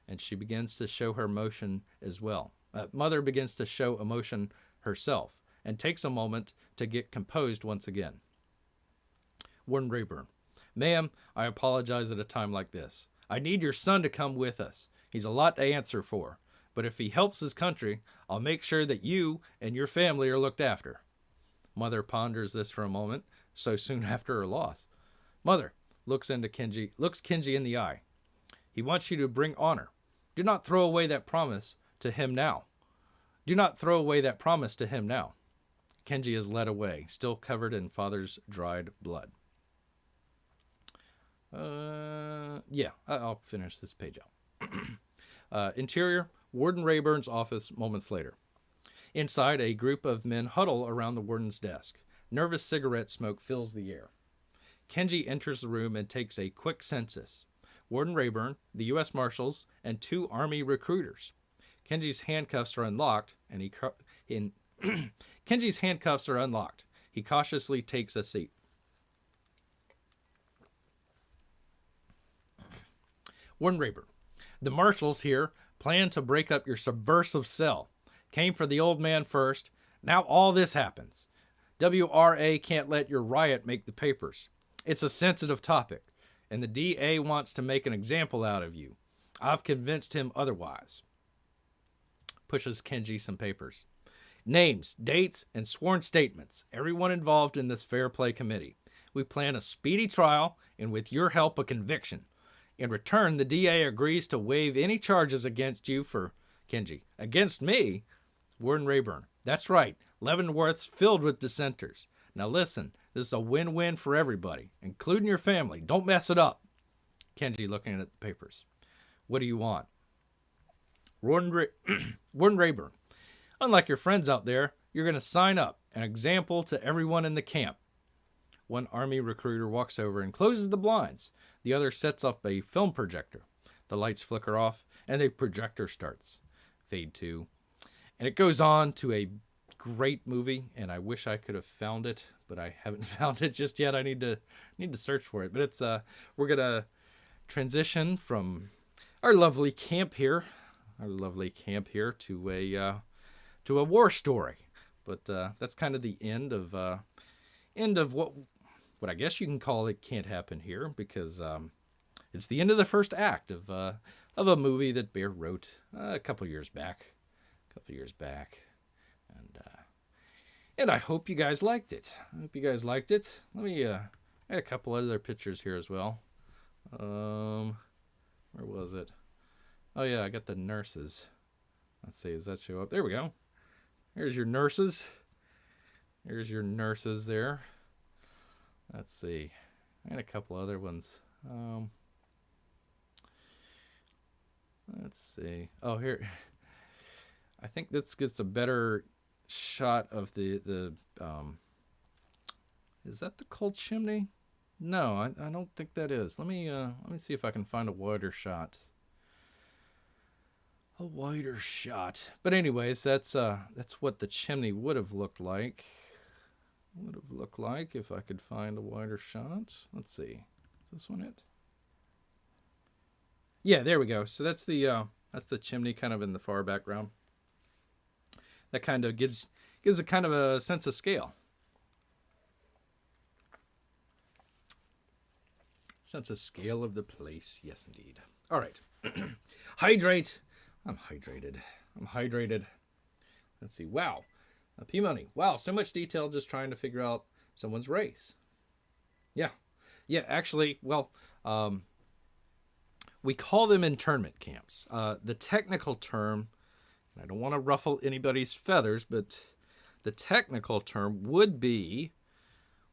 and she begins to show her emotion as well. Mother begins to show emotion herself and takes a moment to get composed once again. Warden Rayburn, ma'am, I apologize at a time like this. I need your son to come with us. He's a lot to answer for, but if he helps his country, I'll make sure that you and your family are looked after. Mother ponders this for a moment, so soon after her loss. Mother looks Kenji in the eye. He wants you to bring honor. Do not throw away that promise to him now. Do not throw away that promise to him now. Kenji is led away, still covered in Father's dried blood. I'll finish this page out. Interior, Warden Rayburn's office moments later. Inside, a group of men huddle around the warden's desk. Nervous cigarette smoke fills the air. Kenji enters the room and takes a quick census. Warden Rayburn, the U.S. Marshals, and 2 Army recruiters. Kenji's handcuffs are unlocked, and Kenji's handcuffs are unlocked. He cautiously takes a seat. Warren Rayburn. The marshals here plan to break up your subversive cell. Came for the old man first. Now all this happens. WRA can't let your riot make the papers. It's a sensitive topic, and the DA wants to make an example out of you. I've convinced him otherwise. Pushes Kenji some papers. Names, dates, and sworn statements. Everyone involved in this fair play committee. We plan a speedy trial, and with your help, a conviction. In return, the DA agrees to waive any charges against you for Kenji. Against me? Warren Rayburn. That's right. Leavenworth's filled with dissenters. Now listen, this is a win-win for everybody, including your family. Don't mess it up. Kenji looking at the papers. What do you want? Warren Rayburn. Unlike your friends out there, you're going to sign up, an example to everyone in the camp. One army recruiter walks over and closes the blinds. The other sets up a film projector. The lights flicker off, and the projector starts. Fade to. And it goes on to a great movie, and I wish I could have found it, but I haven't found it just yet. I need to search for it. But it's we're going to transition from our lovely camp here to a war story. But that's kind of the end of what I guess you can call it can't happen here, because it's the end of the first act of a movie that Bear wrote a couple years back, and I hope you guys liked it. Let me I had a couple other pictures here as well. Where was it? Oh yeah, I got the nurses. Let's see, does that show up? There we go. Here's your nurses. Here's your nurses there. Let's see. I had a couple other ones. Let's see. Oh, here. I think this gets a better shot of the is that the cold chimney? No, I don't think that is. Let me see if I can find a wider shot. A wider shot. But anyways, that's what the chimney would have looked like. If I could find a wider shot. Let's see. Is this one it? Yeah, there we go. So that's the chimney kind of in the far background. That kind of gives a kind of a sense of scale. Sense of scale of the place. Yes, indeed. All right. Hydrate. I'm hydrated. Let's see. Wow. P-Money. Wow, so much detail just trying to figure out someone's race. Yeah. Yeah, actually, well, we call them internment camps. The technical term, and I don't want to ruffle anybody's feathers, but the technical term would be,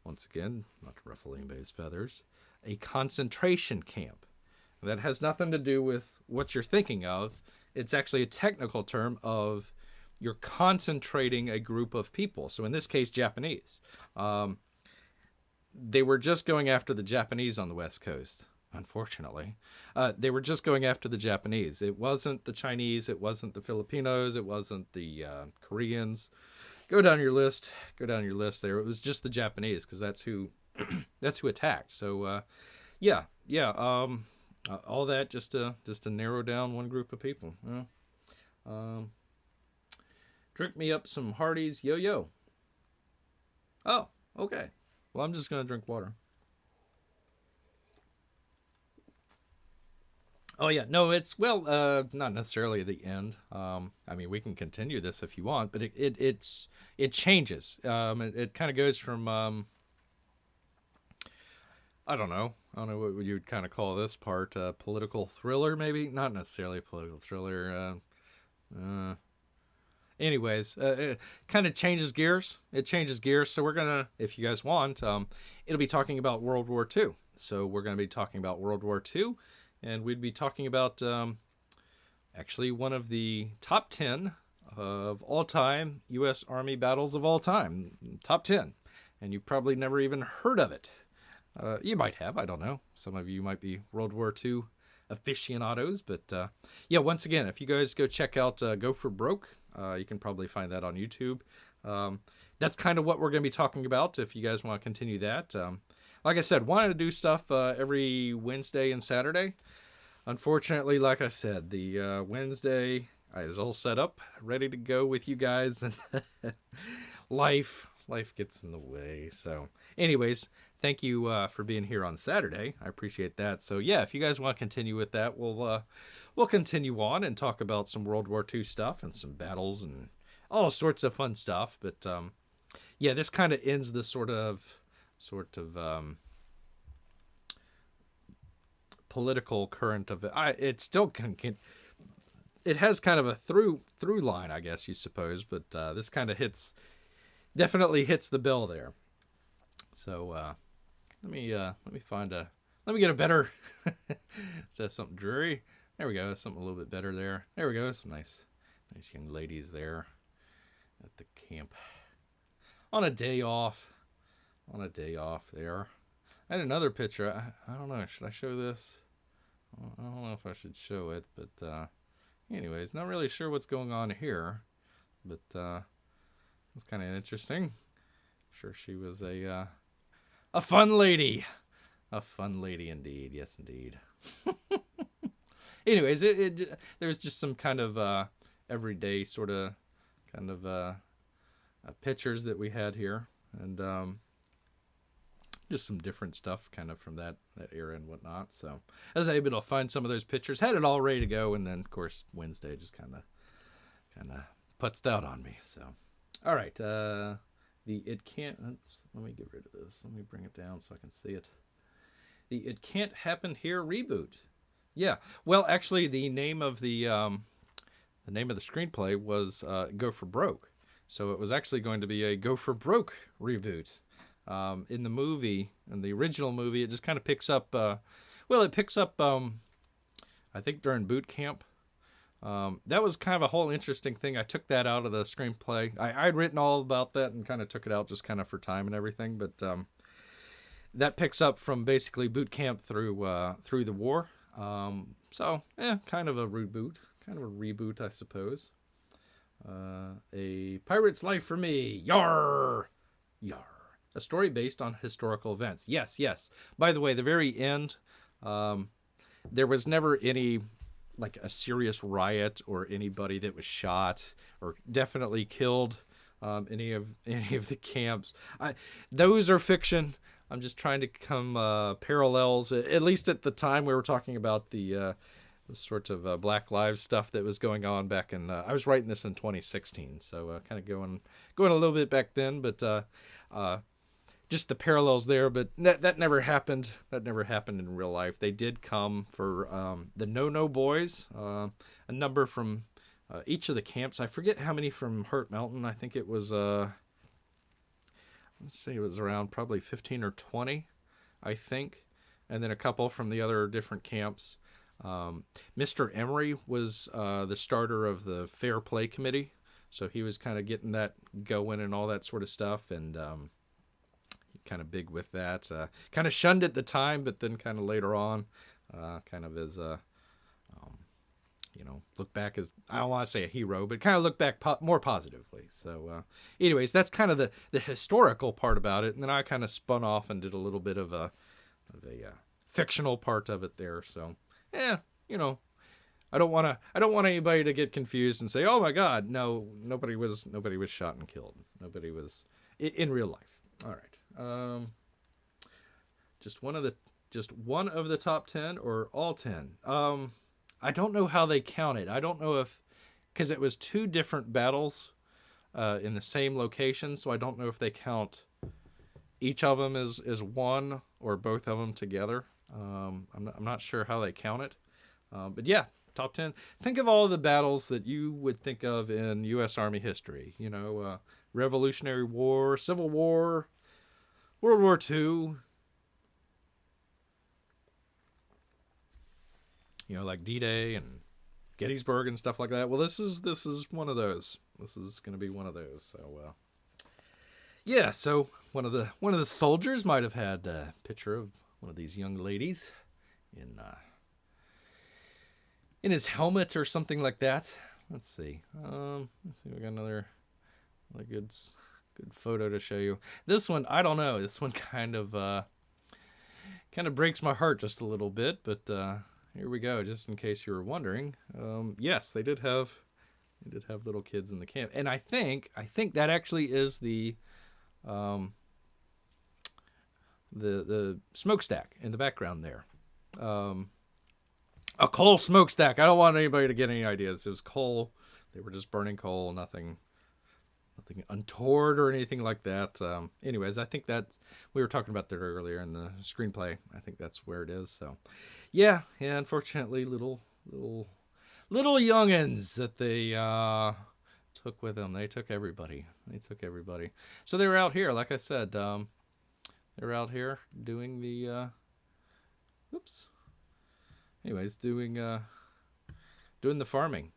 once again, not to ruffle anybody's feathers, a concentration camp. That has nothing to do with what you're thinking of. It's actually a technical term of you're concentrating a group of people. So in this case, Japanese. They were just going after the Japanese on the West Coast, unfortunately. They were just going after the Japanese. It wasn't the Chinese. It wasn't the Filipinos. It wasn't the Koreans. Go down your list there. It was just the Japanese, because that's who attacked. So, all that just to narrow down one group of people. Drink me up some Hardee's Yo-Yo. Oh, okay. Well, I'm just going to drink water. Oh, yeah. No, it's, well, not necessarily the end. I mean, we can continue this if you want, but it changes. It kind of goes from, I don't know what you would kind of call this part, political thriller, maybe? Not necessarily a political thriller. Anyways, it kind of changes gears. It changes gears. So we're going to, if you guys want, it'll be talking about World War II. So we're going to be talking about World War II, and we'd be talking about actually one of the top 10 of all time U.S. Army battles of all time. Top 10. And you've probably never even heard of it. You might have, I don't know. Some of you might be World War II aficionados. But yeah, once again, if you guys go check out Go for Broke, you can probably find that on YouTube. That's kind of what we're going to be talking about if you guys want to continue that. Like I said, wanted to do stuff every Wednesday and Saturday. unfortunately, like I said, the Wednesday is all set up, ready to go with you guys, and life gets in the way. So, anyways, thank you for being here on Saturday. I appreciate that. So yeah, if you guys want to continue with that, we'll continue on and talk about some World War II stuff and some battles and all sorts of fun stuff. But yeah, this kind of ends the sort of political current of it. It still can it has kind of a through line, I guess you suppose, but this kind of definitely hits the bill there. So let me get a better is that something dreary? There we go, something a little bit better there. There we go, some nice young ladies there at the camp on a day off there. I had another picture. I don't know, should I show this? I don't know if I should show it, but anyways, not really sure what's going on here, but it's kind of interesting. Sure, she was a fun lady, indeed. Yes, indeed. Anyways, there's just some kind of everyday sort of kind of pictures that we had here, and just some different stuff kind of from that era and whatnot. So I was able to find some of those pictures, had it all ready to go, and then of course Wednesday just kind of putzed out on me. So all right, it can't. Oops, let me get rid of this. Let me bring it down so I can see it. The It Can't Happen Here reboot. Yeah, well, actually, the name of the screenplay was Go for Broke. So it was actually going to be a Go for Broke reboot. In the original movie, it just kind of picks up. It picks up. I think during boot camp. That was kind of a whole interesting thing. I took that out of the screenplay. I'd written all about that and kind of took it out just kind of for time and everything. But that picks up from basically boot camp through the war. So yeah, kind of a reboot, I suppose. A Pirate's Life for Me. Yar, yar. A story based on historical events. Yes. By the way, the very end, there was never any like a serious riot or anybody that was shot or definitely killed any of the camps. Those are fiction. I'm just trying to come parallels. At least at the time we were talking about the sort of Black Lives stuff that was going on back in. I was writing this in 2016, so kind of going a little bit back then, but. Just the parallels there, but that never happened. That never happened in real life. They did come for the No Boys, a number from each of the camps. I forget how many from Hurt Mountain. I think it was, let's say it was around probably 15 or 20, I think. And then a couple from the other different camps. Mr. Emery was the starter of the Fair Play Committee. So he was kind of getting that going and all that sort of stuff. And kind of big with that. Kind of shunned at the time, but then kind of later on, kind of as look back as, I don't want to say a hero, but kind of look back more positively. So anyways, that's kind of the historical part about it. And then I kind of spun off and did a little bit of a fictional part of it there. So yeah, I don't want anybody to get confused and say, oh my God, no, nobody was shot and killed. Nobody was in real life. All right. Just one of the top 10 or all 10. I don't know how they count it. I don't know because it was two different battles in the same location, so I don't know if they count each of them as one or both of them together. I'm not sure how they count it. But yeah, top 10. Think of all the battles that you would think of in U.S. Army history. Revolutionary War, Civil War, World War II. Like D-Day and Gettysburg and stuff like that. Well, this is one of those. This is going to be one of those. So, yeah. So one of the soldiers might have had a picture of one of these young ladies in his helmet or something like that. Let's see. We got another good photo to show you. This one, I don't know. This one kind of breaks my heart just a little bit, but here we go. Just in case you were wondering, yes, they did have little kids in the camp, and I think that actually is the smokestack in the background there. A coal smokestack. I don't want anybody to get any ideas. It was coal. They were just burning coal. Nothing untoward or anything like that. Anyways, I think that we were talking about that earlier in the screenplay. I think that's where it is. So, yeah. Unfortunately, little youngins that they took with them. They took everybody. So they were out here, like I said. They were out here doing the. Anyways, doing the farming.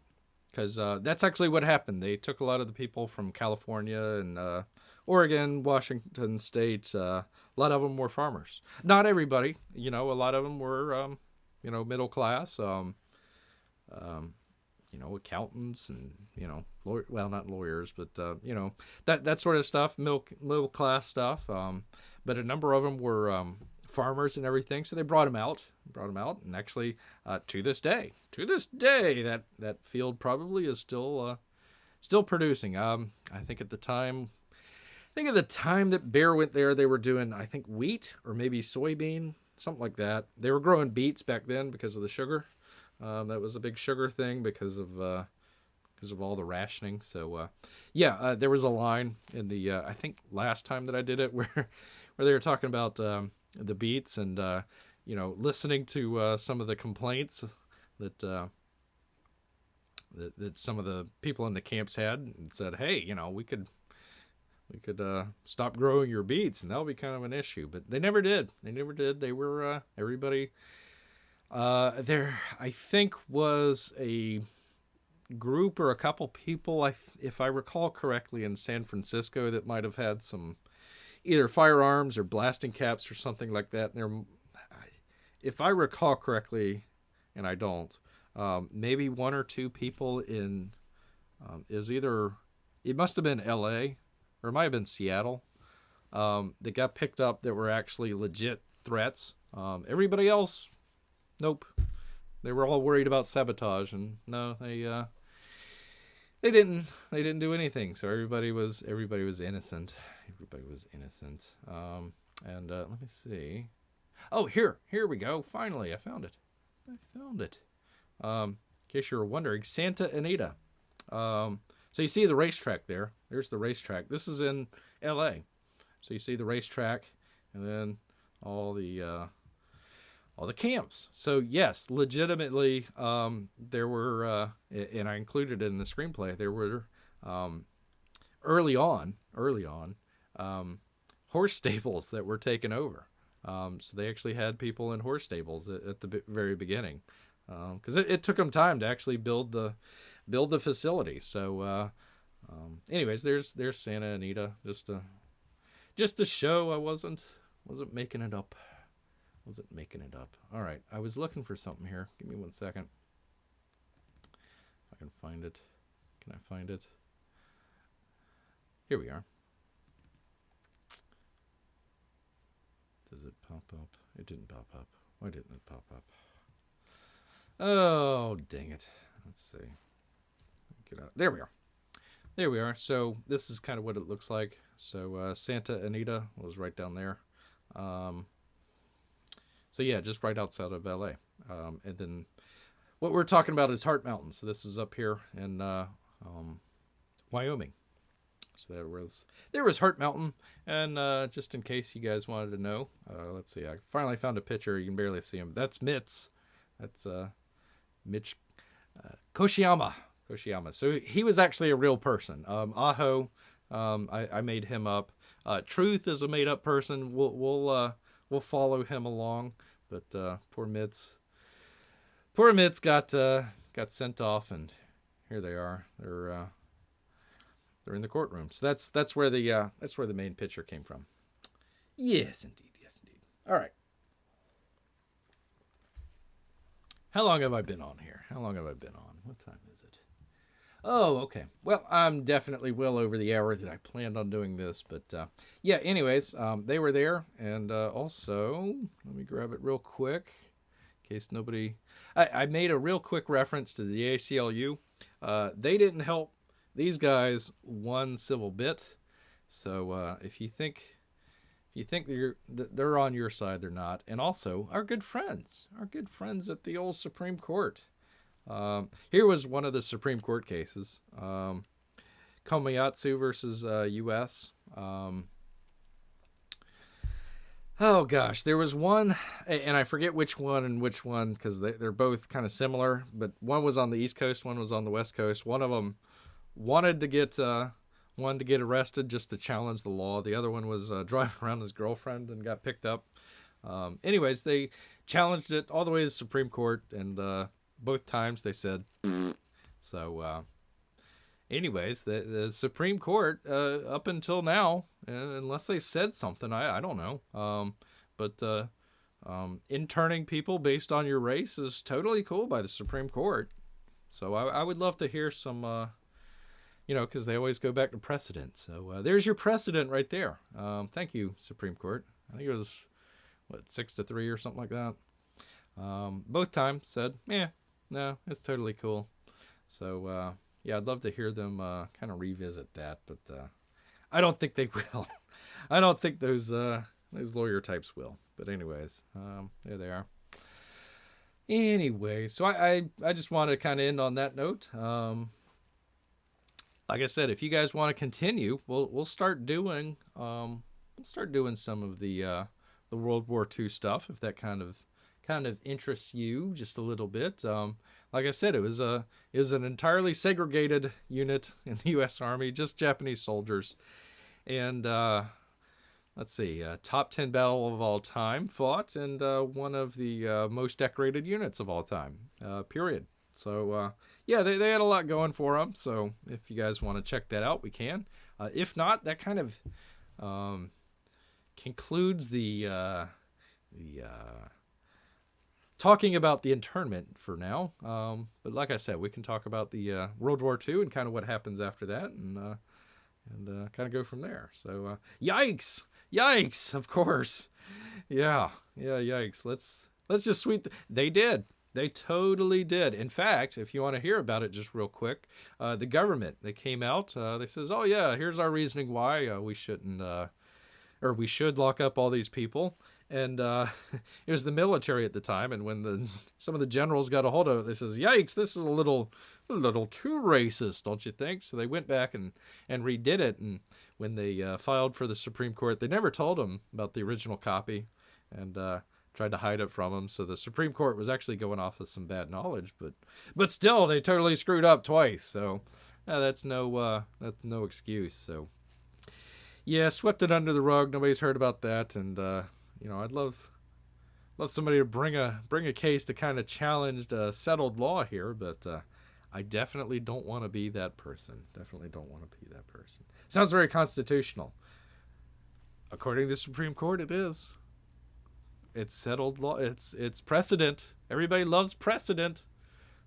Because that's actually what happened. They took a lot of the people from California and Oregon, Washington State. A lot of them were farmers. Not everybody. A lot of them were, middle class. Accountants and, not lawyers, but, that sort of stuff, middle class stuff. But a number of them were farmers and everything, so they brought them out, and actually, to this day, that field probably is still producing. I think at the time that Bear went there, they were doing, I think, wheat or maybe soybean, something like that. They were growing beets back then because of the sugar. That was a big sugar thing because of all the rationing. So, there was a line in the I think last time that I did it where they were talking about the beets and listening to some of the complaints that some of the people in the camps had, and said, hey, we could stop growing your beets, and that'll be kind of an issue. But they never did. They were everybody. There, I think, was a group or a couple people, if I recall correctly, in San Francisco that might have had some either firearms or blasting caps or something like that. And if I recall correctly, and I don't, maybe one or two people in it must have been L.A. or it might have been Seattle, that got picked up that were actually legit threats. Everybody else, nope. They were all worried about sabotage, and no, they didn't do anything. So everybody was innocent. And let me see. Oh, here we go. Finally, I found it. In case you were wondering, Santa Anita. So you see the racetrack there. There's the racetrack. This is in L.A. So you see the racetrack, and then all the camps. So yes, legitimately, there were, and I included it in the screenplay. There were early on, horse stables that were taken over. So they actually had people in horse stables at the very beginning, because it took them time to actually build the facility. So, anyways, there's Santa Anita, just to show I wasn't making it up. All right, I was looking for something here. Give me 1 second. If I can find it. Can I find it? Here we are. Does it pop up? It didn't pop up. Why didn't it pop up? Oh, dang it. Let's see. Get out. There we are. So this is kind of what it looks like. So Santa Anita was right down there. So yeah, just right outside of LA. And then what we're talking about is Heart Mountain. So this is up here in Wyoming. So there was Heart Mountain, and just in case you guys wanted to know, let's see. I finally found a picture. You can barely see him. That's Mitz. That's Mitch Koshiyama. So he was actually a real person. Aho, I made him up. Truth is a made up person. We'll follow him along, but poor Mitz got sent off, and here they are. They're in the courtroom. So that's where the main picture came from. Yes, indeed. All right. How long have I been on here? What time is it? Oh, okay. Well, I'm definitely well over the hour that I planned on doing this, but yeah. Anyways, they were there, and also let me grab it real quick. In case nobody, I made a real quick reference to the ACLU. They didn't help these guys one civil bit. So if you think they're on your side, they're not. And also our good friends at the old Supreme Court. Here was one of the Supreme Court cases. Komayatsu versus U.S. Oh gosh, there was one, and I forget which one because they're both kind of similar. But one was on the East Coast, one was on the West Coast. One of them wanted to get arrested just to challenge the law. The other one was driving around his girlfriend and got picked up. Anyways, they challenged it all the way to the Supreme Court, and both times they said. So, anyways, the Supreme Court, up until now, unless they've said something, I don't know. But interning people based on your race is totally cool by the Supreme Court. So I would love to hear some, because they always go back to precedent. So there's your precedent right there. Thank you, Supreme Court. I think it was, 6-3 or something like that. Both times said, no, it's totally cool. So, I'd love to hear them kind of revisit that, but I don't think they will. I don't think those lawyer types will. But anyways, there they are. Anyway, so I just want to kind of end on that note. Like I said, if you guys want to continue, we'll start doing some of the World War II stuff, if that kind of interests you just a little bit. Like I said, it was an entirely segregated unit in the U.S. Army, just Japanese soldiers. And let's see, top 10 battle of all time fought, and one of the most decorated units of all time, period. So, they had a lot going for them. So if you guys want to check that out, we can. If not, that kind of concludes the talking about the internment for now. But like I said, we can talk about the World War II and kind of what happens after that, and kind of go from there. So, yikes, of course. Yeah, yikes. Let's just they did. They totally did. In fact, if you want to hear about it just real quick, the government, they came out, they says, oh yeah, here's our reasoning why we shouldn't, or we should lock up all these people. And it was the military at the time, and when some of the generals got a hold of it, they says, yikes, this is a little too racist, don't you think? So they went back and redid it, and when they filed for the Supreme Court, they never told them about the original copy, and tried to hide it from them. So the Supreme Court was actually going off of some bad knowledge, but still, they totally screwed up twice. So that's no excuse. So yeah, swept it under the rug. Nobody's heard about that, and I'd love somebody to bring a case to kind of challenge settled law here, but I definitely don't want to be that person. Sounds very constitutional. According to the Supreme Court, it is. It's settled law. It's precedent. Everybody loves precedent.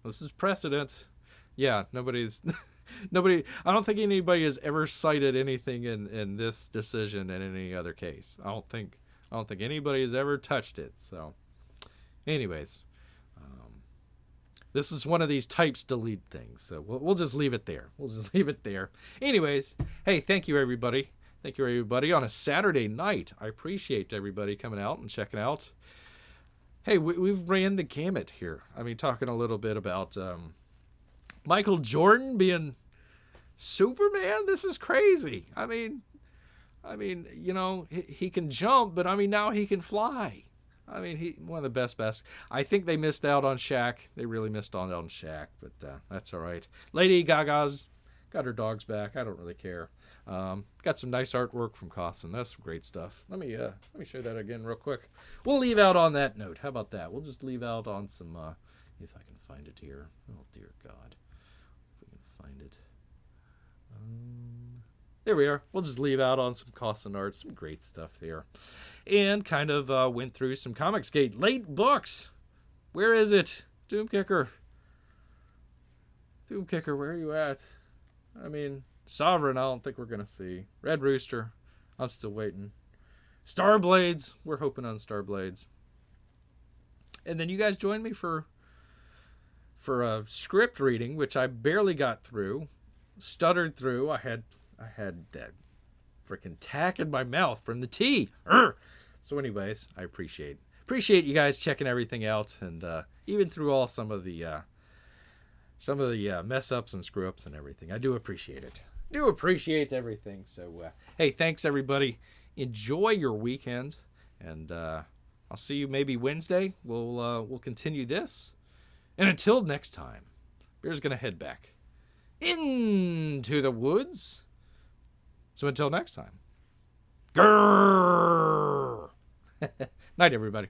This is precedent. Yeah, nobody. I don't think anybody has ever cited anything in this decision in any other case. I don't think anybody has ever touched it. So, anyways, this is one of these types delete things. So we'll just leave it there. Anyways, hey, thank you everybody. Thank you everybody on a Saturday night. I appreciate everybody coming out and checking out. Hey, we've ran the gamut here. I mean, talking a little bit about Michael Jordan being Superman. This is crazy. I mean, he can jump, but now he can fly. I mean, he one of the best. I think they missed out on Shaq. They really missed out on Shaq, but that's all right. Lady Gaga's got her dogs back. I don't really care. Got some nice artwork from Cossin. That's some great stuff. Let me show that again real quick. We'll leave out on that note. How about that? We'll just leave out on some, if I can find it here. Oh, dear God. If we can find it. There we are. We'll just leave out on some Cossin art. Some great stuff there. And kind of went through some Comicsgate late books. Where is it? Doomkicker, where are you at? I mean, Sovereign, I don't think we're going to see. Red Rooster, I'm still waiting. Starblades, we're hoping on Starblades. And then you guys joined me for a script reading, which I barely got through, stuttered through. I had that freaking tack in my mouth from the tea. Grrrr. So, anyways, I appreciate you guys checking everything out, and even through all some of the mess ups and screw ups and everything. I do appreciate it. Do appreciate everything. So, hey, thanks everybody. Enjoy your weekend, and I'll see you maybe Wednesday. We'll continue this, and until next time, Bear's gonna head back into the woods. So until next time, grrrr. Night, everybody.